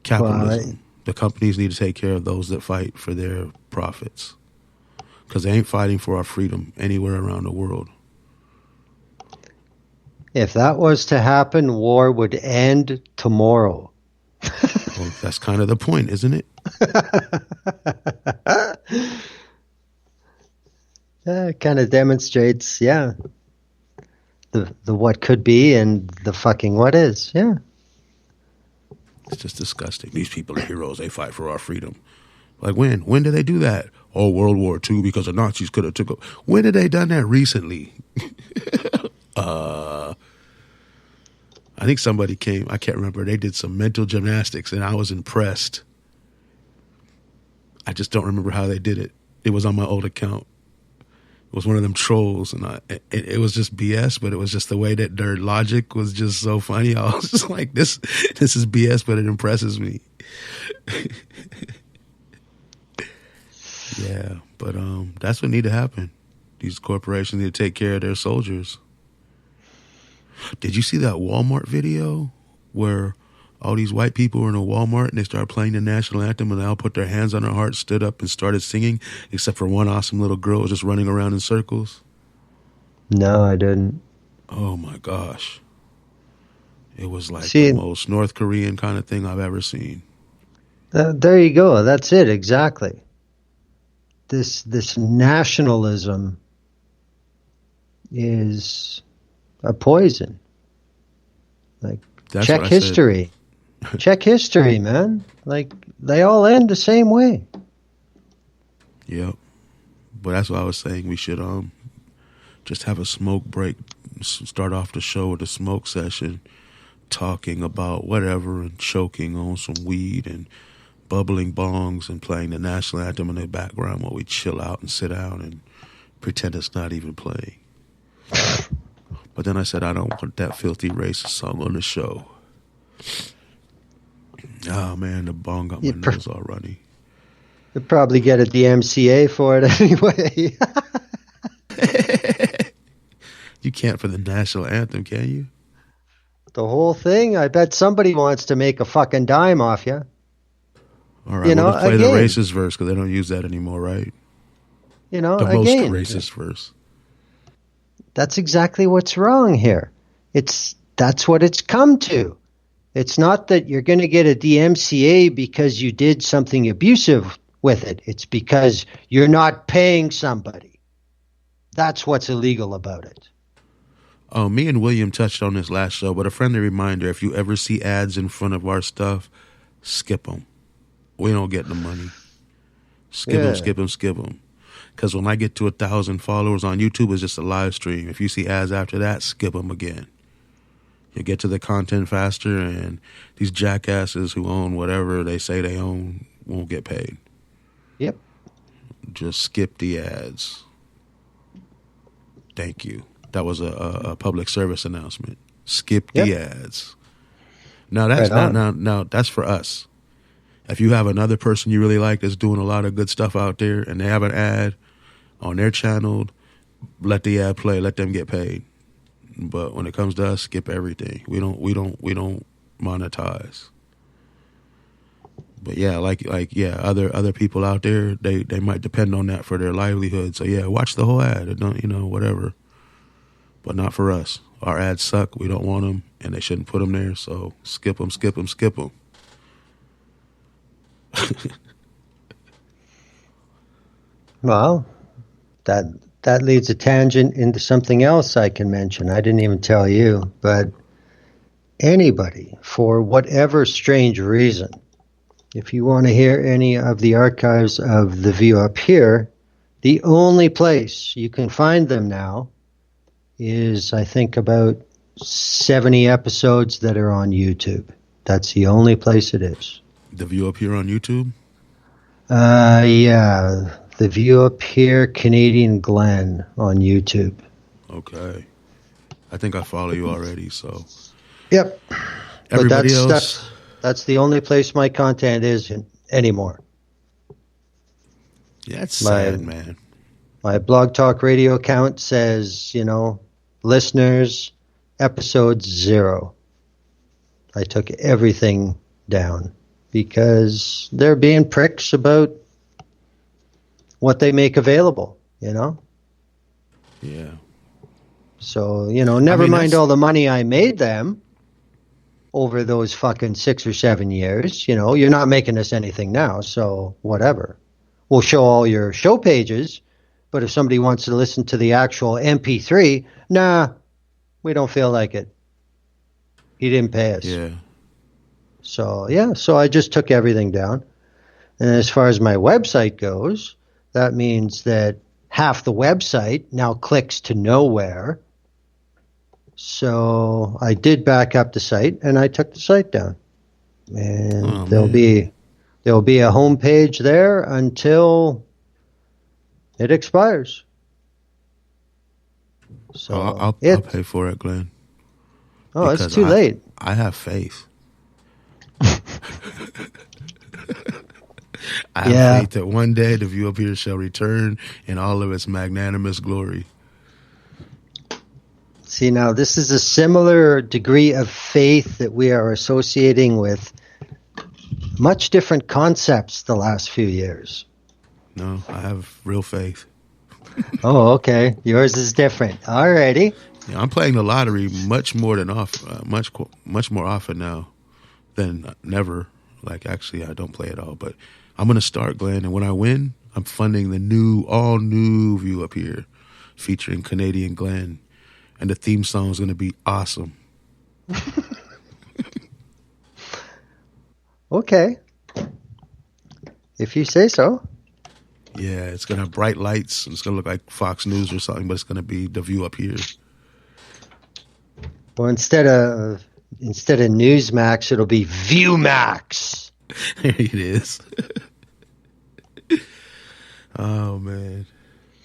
Capitalism. The companies need to take care of those that fight for their profits because they ain't fighting for our freedom anywhere around the world. If that was to happen, war would end tomorrow. Well, that's kind of the point, isn't it? It kind of demonstrates, the what could be and the fucking what is, yeah. It's just disgusting. These people are heroes. They fight for our freedom. Like when? When did they do that? Oh, World War II because the Nazis could have took over. When did they done that recently? I think somebody came. I can't remember. They did some mental gymnastics, and I was impressed. I just don't remember how they did it. It was on my old account. It was one of them trolls, and it was just BS, but it was just the way that their logic was just so funny. I was just like, this is BS, but it impresses me. Yeah, but that's what need to happen. These corporations need to take care of their soldiers. Did you see that Walmart video where all these white people were in a Walmart and they started playing the national anthem and they all put their hands on their hearts, stood up and started singing, except for one awesome little girl who was just running around in circles? No, I didn't. Oh my gosh. It was like the most North Korean kind of thing I've ever seen. There you go. That's it, exactly. This nationalism is a poison. Like, That's check history. Check history, man. Like, they all end the same way. Yep. But that's what I was saying. We should just have a smoke break. Start off the show with a smoke session. talking about whatever and choking on some weed and bubbling bongs and playing the national anthem in the background while we chill out and sit down and pretend it's not even playing. But then I said, I don't want that filthy racist song on the show. Oh, man, the bong got my nose all runny. You'll probably get at the MCA for it anyway. You can't for the national anthem, can you? The whole thing? I bet somebody wants to make a fucking dime off you. All right, we'll play the racist verse because they don't use that anymore, right? You know, the most racist verse. That's exactly what's wrong here. That's what it's come to. It's not that you're going to get a DMCA because you did something abusive with it. It's because you're not paying somebody. That's what's illegal about it. Oh, me and William touched on this last show, but a friendly reminder, if you ever see ads in front of our stuff, skip them. We don't get the money. Skip them. Because when I get to 1,000 followers on YouTube, it's just a live stream. If you see ads after that, skip them again. You'll get to the content faster, and these jackasses who own whatever they say they own won't get paid. Yep. Just skip the ads. Thank you. That was a public service announcement. Skip the ads. Now that's now that's for us. If you have another person you really like that's doing a lot of good stuff out there and they have an ad on their channel, let the ad play, let them get paid. But when it comes to us, skip everything. We don't monetize. But yeah, other people out there, they might depend on that for their livelihood. So yeah, watch the whole ad. Don't whatever. But not for us. Our ads suck. We don't want them, and they shouldn't put them there. So skip them. Well, that leads a tangent into something else I can mention. I didn't even tell you, but anybody, for whatever strange reason, if you want to hear any of the archives of The View Up Here, the only place you can find them now is, I think, about 70 episodes that are on YouTube. That's the only place it is. The View Up Here on YouTube? Yeah. The View Up Here, Canadian Glenn on YouTube. Okay. I think I follow you already, so. Yep. Everybody else? That's the only place my content is anymore. Yeah, it's sad, man. My Blog Talk Radio account says, listeners, episode 0. I took everything down because they're being pricks about what they make available, Yeah. So, never mind all the money I made them over those fucking 6 or 7 years. You're not making us anything now, so whatever. We'll show all your show pages, but if somebody wants to listen to the actual MP3, nah, we don't feel like it. He didn't pay us. Yeah. So I just took everything down. And as far as my website goes, that means that half the website now clicks to nowhere. So I did back up the site, and I took the site down. And there'll be a homepage there until it expires. So I'll pay for it, Glenn. Oh, it's too late. I have faith. I have faith that one day The View Up Here shall return in all of its magnanimous glory. See, now this is a similar degree of faith that we are associating with much different concepts the last few years. No, I have real faith. Oh, okay. Yours is different. Alrighty. Yeah, I'm playing the lottery much more often now than never. Like, actually, I don't play at all, but I'm going to start, Glenn, and when I win, I'm funding the all new View Up Here featuring Canadian Glenn, and the theme song is going to be awesome. Okay. If you say so. Yeah, it's going to have bright lights, and it's going to look like Fox News or something, but it's going to be The View Up Here. Well, instead of instead of Newsmax, it'll be Viewmax. There it is. Oh, man.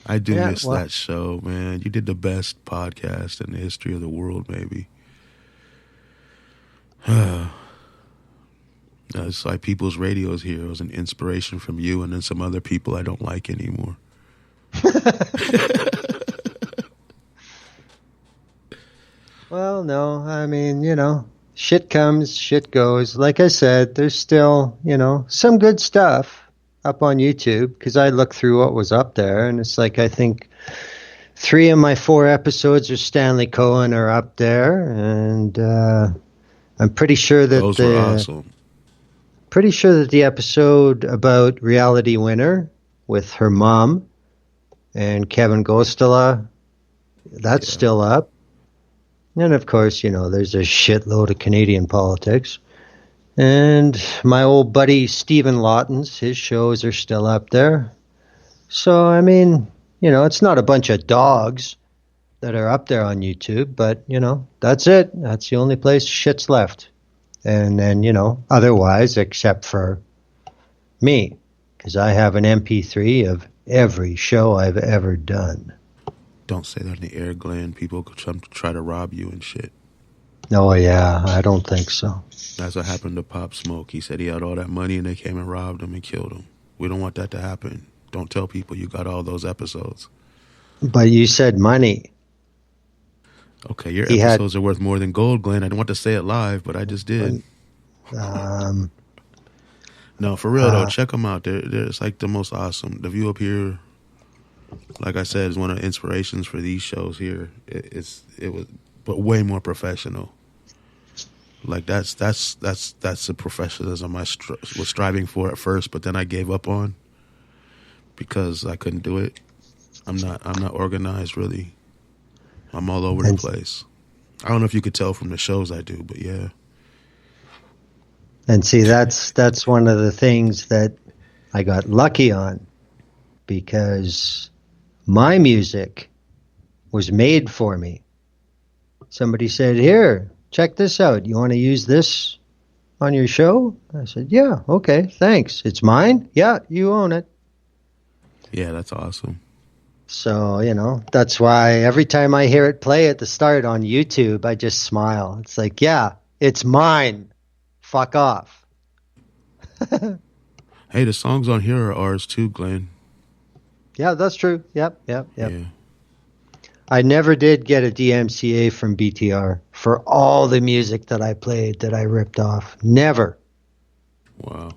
I do miss that show, man. You did the best podcast in the history of the world, maybe. It's like People's Radio's here. It was an inspiration from you and then some other people I don't like anymore. Well, no, I mean, shit comes, shit goes. Like I said, there's still, some good stuff up on YouTube because I looked through what was up there, and it's like I think 3 of my 4 episodes of Stanley Cohen are up there, and I'm pretty sure that those were awesome. Pretty sure that the episode about Reality Winner with her mom and Kevin Gostela, that's still up. And of course, there's a shitload of Canadian politics. And my old buddy Stephen Lawton's, his shows are still up there. So, I mean, it's not a bunch of dogs that are up there on YouTube, but, that's it. That's the only place shit's left. And then, otherwise, except for me, because I have an MP3 of every show I've ever done. Don't say that in the air, Glenn. People could try to rob you and shit. Oh, yeah, I don't think so. That's what happened to Pop Smoke. He said he had all that money and they came and robbed him and killed him. We don't want that to happen. Don't tell people you got all those episodes. But you said money. Okay, your episodes are worth more than gold, Glenn. I didn't want to say it live, but I just did. No, for real, though, check them out. It's like the most awesome. The View Up Here, like I said, is one of the inspirations for these shows here. It was, but way more professional. Like that's the professionalism I was striving for at first, but then I gave up on because I couldn't do it. I'm not organized really. I'm all over the place. I don't know if you could tell from the shows I do, but yeah. And see, that's one of the things that I got lucky on, because my music was made for me. Somebody said, "Here, check this out. You want to use this on your show?" I said, "Yeah, okay, thanks. It's mine? Yeah, you own it." Yeah, that's awesome. So, that's why every time I hear it play at the start on YouTube, I just smile. It's like, yeah, it's mine. Fuck off. Hey, the songs on here are ours too, Glenn. Yeah, that's true. Yep. Yeah. I never did get a DMCA from BTR for all the music that I played that I ripped off. Never. Wow.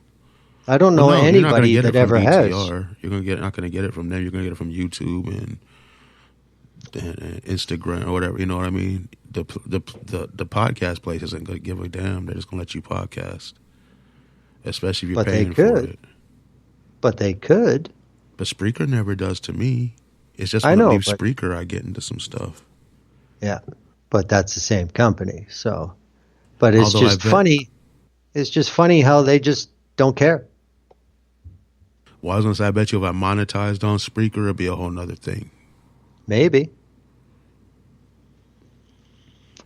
I don't know anybody that ever has. You're not going to get it from them. You're going to get it from YouTube and Instagram or whatever. You know what I mean? The podcast place isn't going to give a damn. They're just going to let you podcast, especially if you're paying for it. But they could. But Spreaker never does to me. It's just when I leave Spreaker, I get into some stuff. Yeah, but that's the same company. So, but it's just funny. It's just funny how they just don't care. Well, I was going to say, I bet you if I monetized on Spreaker, it'd be a whole nother thing. Maybe.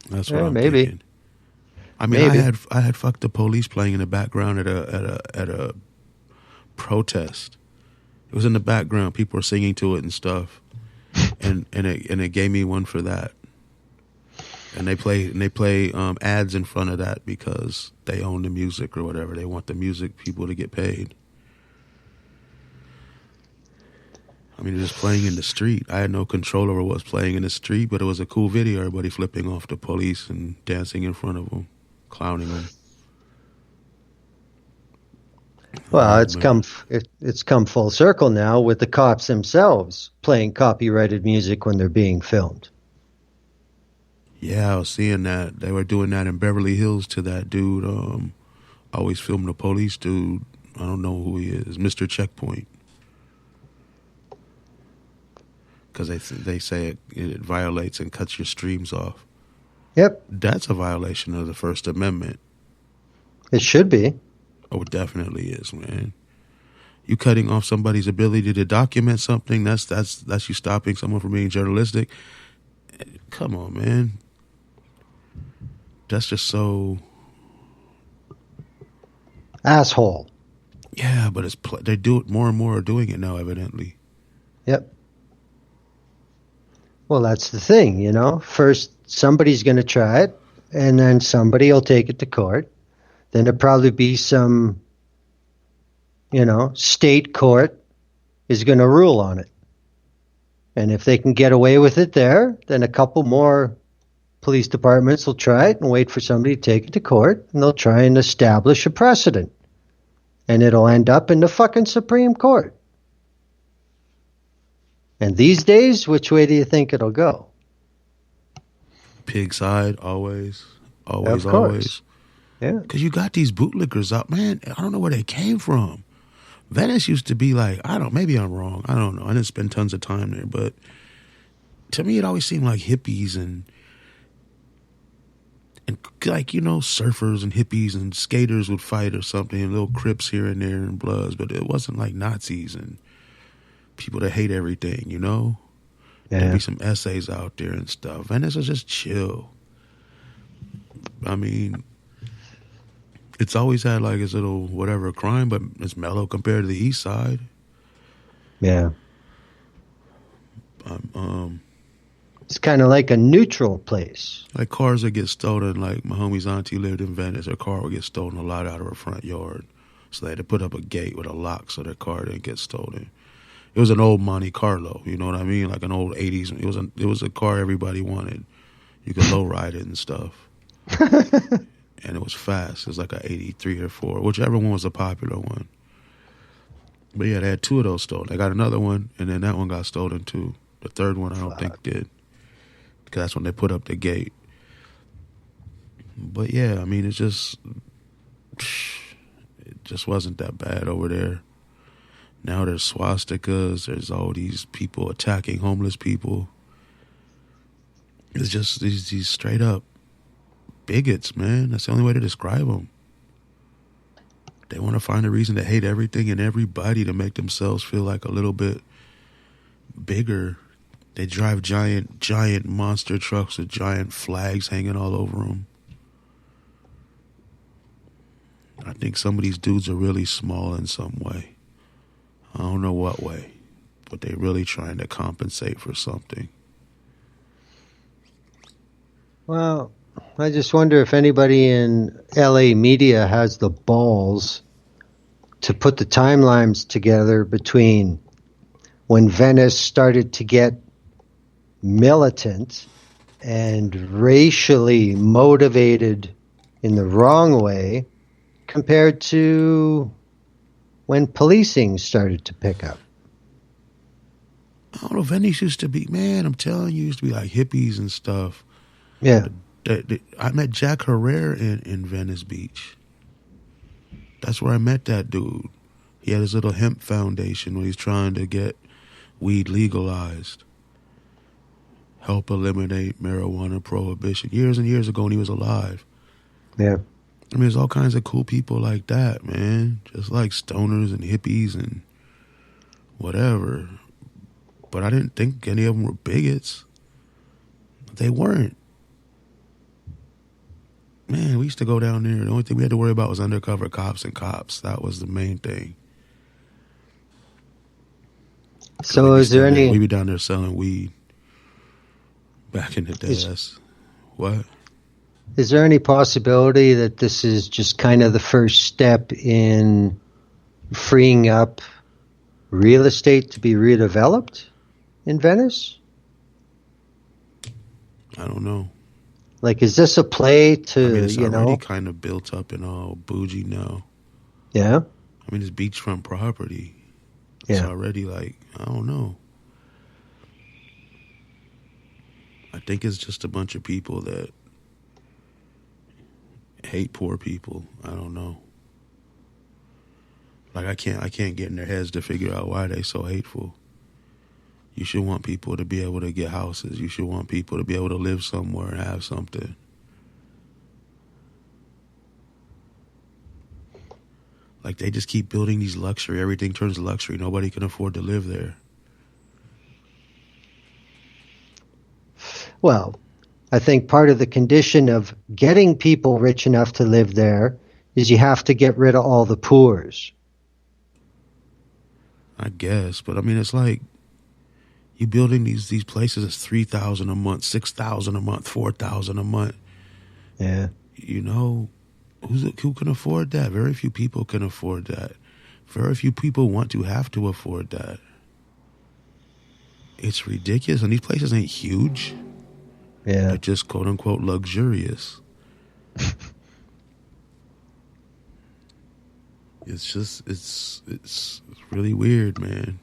That's what I'm thinking. I mean, I had Fuck the Police playing in the background at a protest. It was in the background. People were singing to it and stuff, and it gave me one for that. And they play ads in front of that because they own the music or whatever. They want the music people to get paid. I mean, it was playing in the street. I had no control over what was playing in the street, but it was a cool video. Everybody flipping off the police and dancing in front of them, clowning them. Well, it's come full circle now with the cops themselves playing copyrighted music when they're being filmed. Yeah, I was seeing that. They were doing that in Beverly Hills to that dude. Always filming the police dude. I don't know who he is. Mr. Checkpoint. Because they say it violates and cuts your streams off. Yep. That's a violation of the First Amendment. It should be. Oh, it definitely is, man. You cutting off somebody's ability to document something, that's you stopping someone from being journalistic. Come on, man. that's just so. Asshole. Yeah, but they do it more and more are doing it now, evidently. Yep. Well, that's the thing, you know. First, somebody's going to try it, and then somebody will take it to court. Then there'll probably be some, you know, state court is going to rule on it. And if they can get away with it there, then a couple more police departments will try it and wait for somebody to take it to court, and they'll try and establish a precedent. And it'll end up in the fucking Supreme Court. And these days, which way do you think it'll go? Pig side, always. Of course. Always. Yeah. Because you got these bootlickers out, man. I don't know where they came from. Venice used to be like, maybe I'm wrong. I don't know. I didn't spend tons of time there, but to me, it always seemed like hippies and like, you know, surfers and hippies and skaters would fight or something, and little Crips here and there and Bloods, but it wasn't like Nazis and people that hate everything, you know? Yeah. There'd be some essays out there and stuff. Venice was just chill. I mean, it's always had like its little whatever crime, but it's mellow compared to the East Side. Yeah. It's kind of like a neutral place. Like cars that get stolen, like my homie's auntie lived in Venice. Her car would get stolen a lot out of her front yard. So they had to put up a gate with a lock so their car didn't get stolen. It was an old Monte Carlo, you know what I mean? Like an old 80s. It was a car everybody wanted. You could low ride it and stuff. And it was fast. It was like a 83 or 4, whichever one was a popular one. But yeah, they had 2 of those stolen. They got another one, and then that one got stolen too. The third one I don't think did. Because that's when they put up the gate. But yeah, I mean, it just wasn't that bad over there. Now there's swastikas. There's all these people attacking homeless people. It's just these straight up bigots, man. That's the only way to describe them. They want to find a reason to hate everything and everybody to make themselves feel like a little bit bigger. They drive giant monster trucks with giant flags hanging all over them. I think some of these dudes are really small in some way. I don't know what way, but they're really trying to compensate for something. Well, I just wonder if anybody in LA media has the balls to put the timelines together between when Venice started to get militant and racially motivated in the wrong way compared to when policing started to pick up. I don't know, Venice used to be, man, I'm telling you, used to be like hippies and stuff. Yeah. I met Jack Herrera in Venice Beach. That's where I met that dude. He had his little hemp foundation when he's trying to get weed legalized. Help eliminate marijuana prohibition. Years and years ago when he was alive. Yeah. I mean, there's all kinds of cool people like that, man. Just like stoners and hippies and whatever. But I didn't think any of them were bigots. They weren't. Man, we used to go down there. The only thing we had to worry about was undercover cops and cops. That was the main thing. So is there any... We'd be down there selling weed back in the day. What? Is there any possibility that this is just kind of the first step in freeing up real estate to be redeveloped in Venice? I don't know. Like, is this a play to, I mean, it's already know? kind of built up and all bougie now. Yeah? I mean, it's beachfront property. It's already like, I don't know. I think it's just a bunch of people that hate poor people. I don't know. Like, I can't get in their heads to figure out why they so hateful. You should want people to be able to get houses. You should want people to be able to live somewhere and have something. Like, they just keep building these luxury. Everything turns luxury. Nobody can afford to live there. Well, I think part of the condition of getting people rich enough to live there is you have to get rid of all the poors. I guess, but I mean, it's like you building these places that's $3,000 a month, $6,000 a month, $4,000 a month. Yeah. You know, who can afford that? Very few people can afford that. Very few people want to have to afford that. It's ridiculous, and these places ain't huge. Yeah. They're just quote unquote luxurious. It's really weird, man.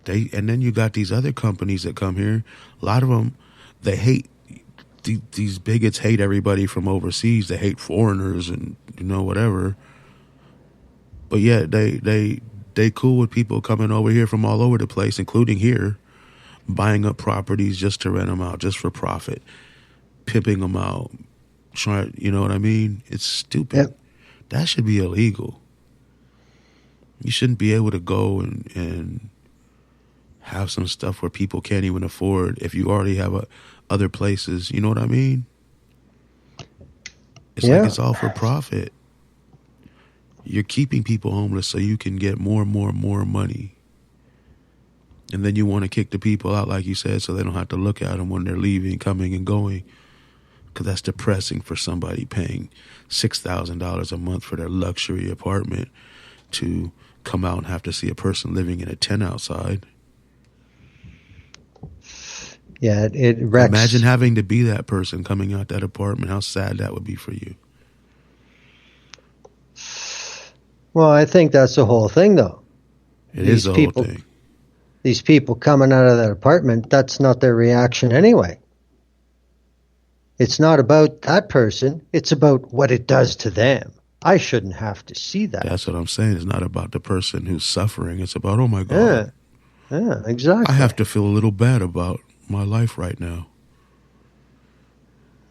And then you got these other companies that come here. A lot of them, they hate these bigots. Hate everybody from overseas. They hate foreigners and whatever. But yet they cool with people coming over here from all over the place, including here, buying up properties just to rent them out, just for profit, pimping them out. You know what I mean? It's stupid. Yep. That should be illegal. You shouldn't be able to go and have some stuff where people can't even afford if you already have other places. You know what I mean? It's like it's all for profit. You're keeping people homeless so you can get more and more and more money. And then you want to kick the people out, like you said, so they don't have to look at them when they're leaving, coming and going. Because that's depressing for somebody paying $6,000 a month for their luxury apartment to come out and have to see a person living in a tent outside. Yeah, it wrecks. Imagine having to be that person coming out that apartment. How sad that would be for you. Well, I think that's the whole thing, though. It is the whole thing. These people coming out of that apartment, that's not their reaction anyway. It's not about that person. It's about what it does to them. I shouldn't have to see that. That's what I'm saying. It's not about the person who's suffering. It's about, oh my God. Yeah, exactly. I have to feel a little bad about my life right now.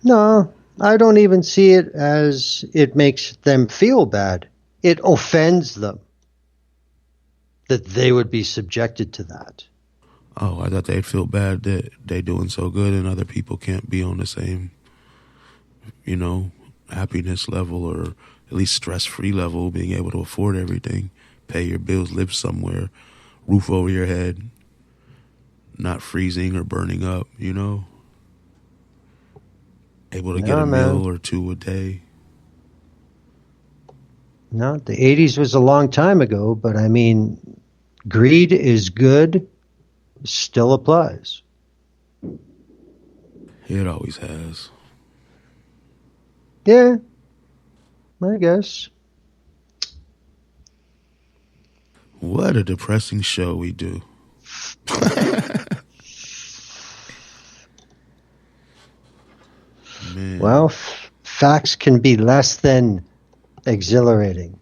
No, I don't even see it as it makes them feel bad. It offends them that they would be subjected to that. Oh, I thought they'd feel bad that they doing so good and other people can't be on the same, happiness level, or at least stress-free level, being able to afford everything, pay your bills, live somewhere, roof over your head, not freezing or burning up, able to get a meal or two a day. No, the 80s was a long time ago, but I mean, greed is good, still applies. It always has. Yeah, I guess. What a depressing show we do. Man. Well, facts can be less than exhilarating.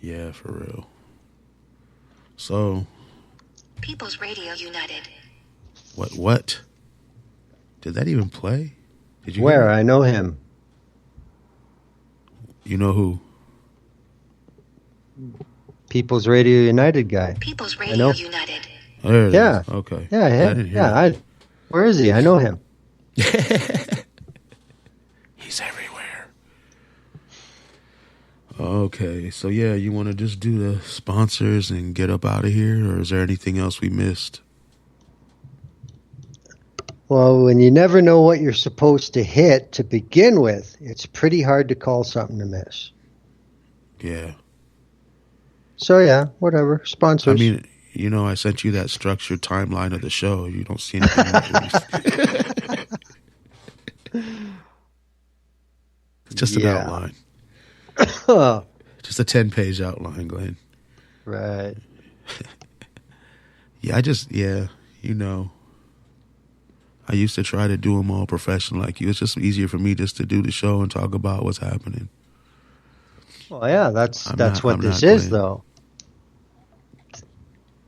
Yeah, for real. So, People's Radio United. What? Did that even play? Did you Where? hear it? I know him. You know who? People's Radio United guy. People's know. Radio United. Oh, there it Yeah. is. Okay. Yeah, I didn't hear it. Where is he? I know him. He's everywhere. Okay, so yeah, you want to just do the sponsors and get up out of here, or is there anything else we missed? Well, when you never know what you're supposed to hit to begin with, it's pretty hard to call something a miss. Yeah. So yeah, whatever. Sponsors. I mean, I sent you that structured timeline of the show. You don't see anything. It's just an outline. Just a 10-page outline, Glenn. Right. Yeah, I used to try to do them all professional like you. It's just easier for me just to do the show and talk about what's happening. Well, yeah, that's what this not is, Glenn. though.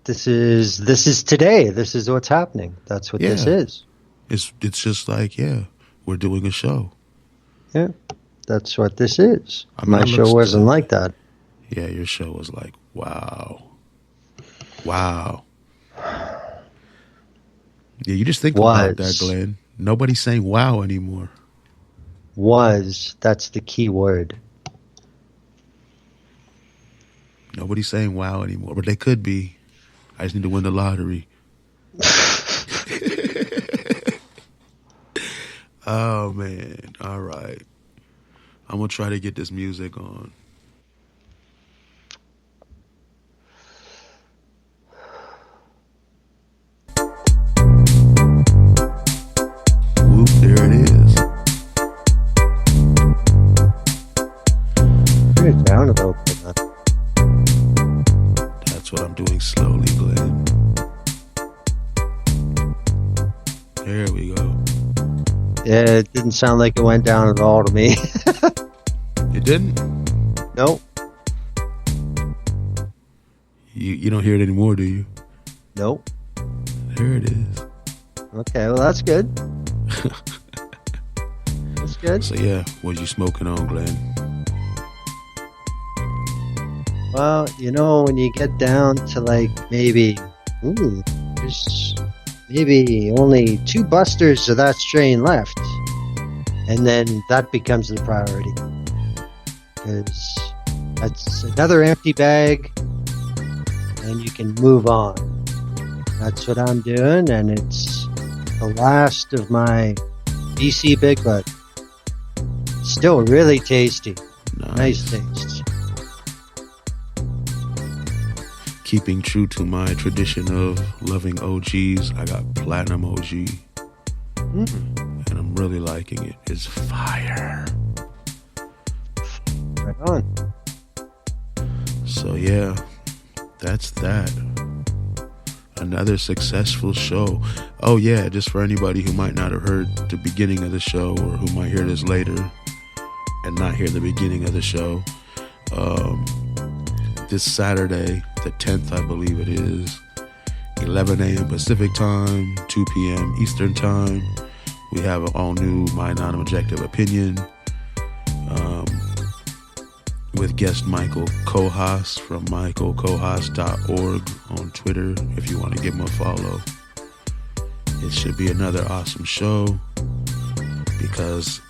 This is today. This is what's happening. That's what this Yeah. is. It's just like, we're doing a show. Yeah, that's what this is. I mean, My it show looks wasn't good. like that. Yeah, your show was like, wow. Yeah, you just think about that, Was. Glenn. Nobody's saying wow anymore. That's the key word. Nobody's saying wow anymore, but they could be. I just need to win the lottery. Oh, man. All right. I'm going to try to get this music on. Whoop, there it is. Turn it down a little bit. Huh? That's what I'm doing slowly, Glenn. There we go. Yeah, it didn't sound like it went down at all to me. It didn't? Nope. You don't hear it anymore, do you? Nope. There it is. Okay, well, that's good. That's good. So, yeah, what you smoking on, Glenn? Well, when you get down to like maybe, there's maybe only 2 busters of that strain left. And then that becomes the priority. Because that's another empty bag and you can move on. That's what I'm doing, and it's the last of my BC Big Bud. Still really tasty. Nice taste. Keeping true to my tradition of loving OGs, I got Platinum OG. And I'm really liking it. It's fire. Right on. So yeah, that's that. Another successful show. Oh yeah, just for anybody who might not have heard the beginning of the show, or who might hear this later and not hear the beginning of the show, this Saturday, the 10th, I believe it is, 11 a.m. Pacific time, 2 p.m. Eastern time, we have an all-new My Non-Objective Opinion with guest Michael Kohaas from michaelkohaas.org on Twitter if you want to give him a follow. It should be another awesome show because,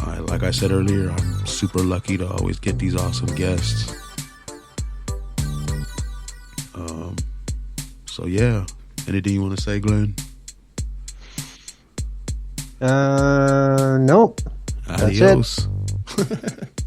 like I said earlier, I'm super lucky to always get these awesome guests. So yeah, anything you want to say, Glenn? Nope. Adios. That's it.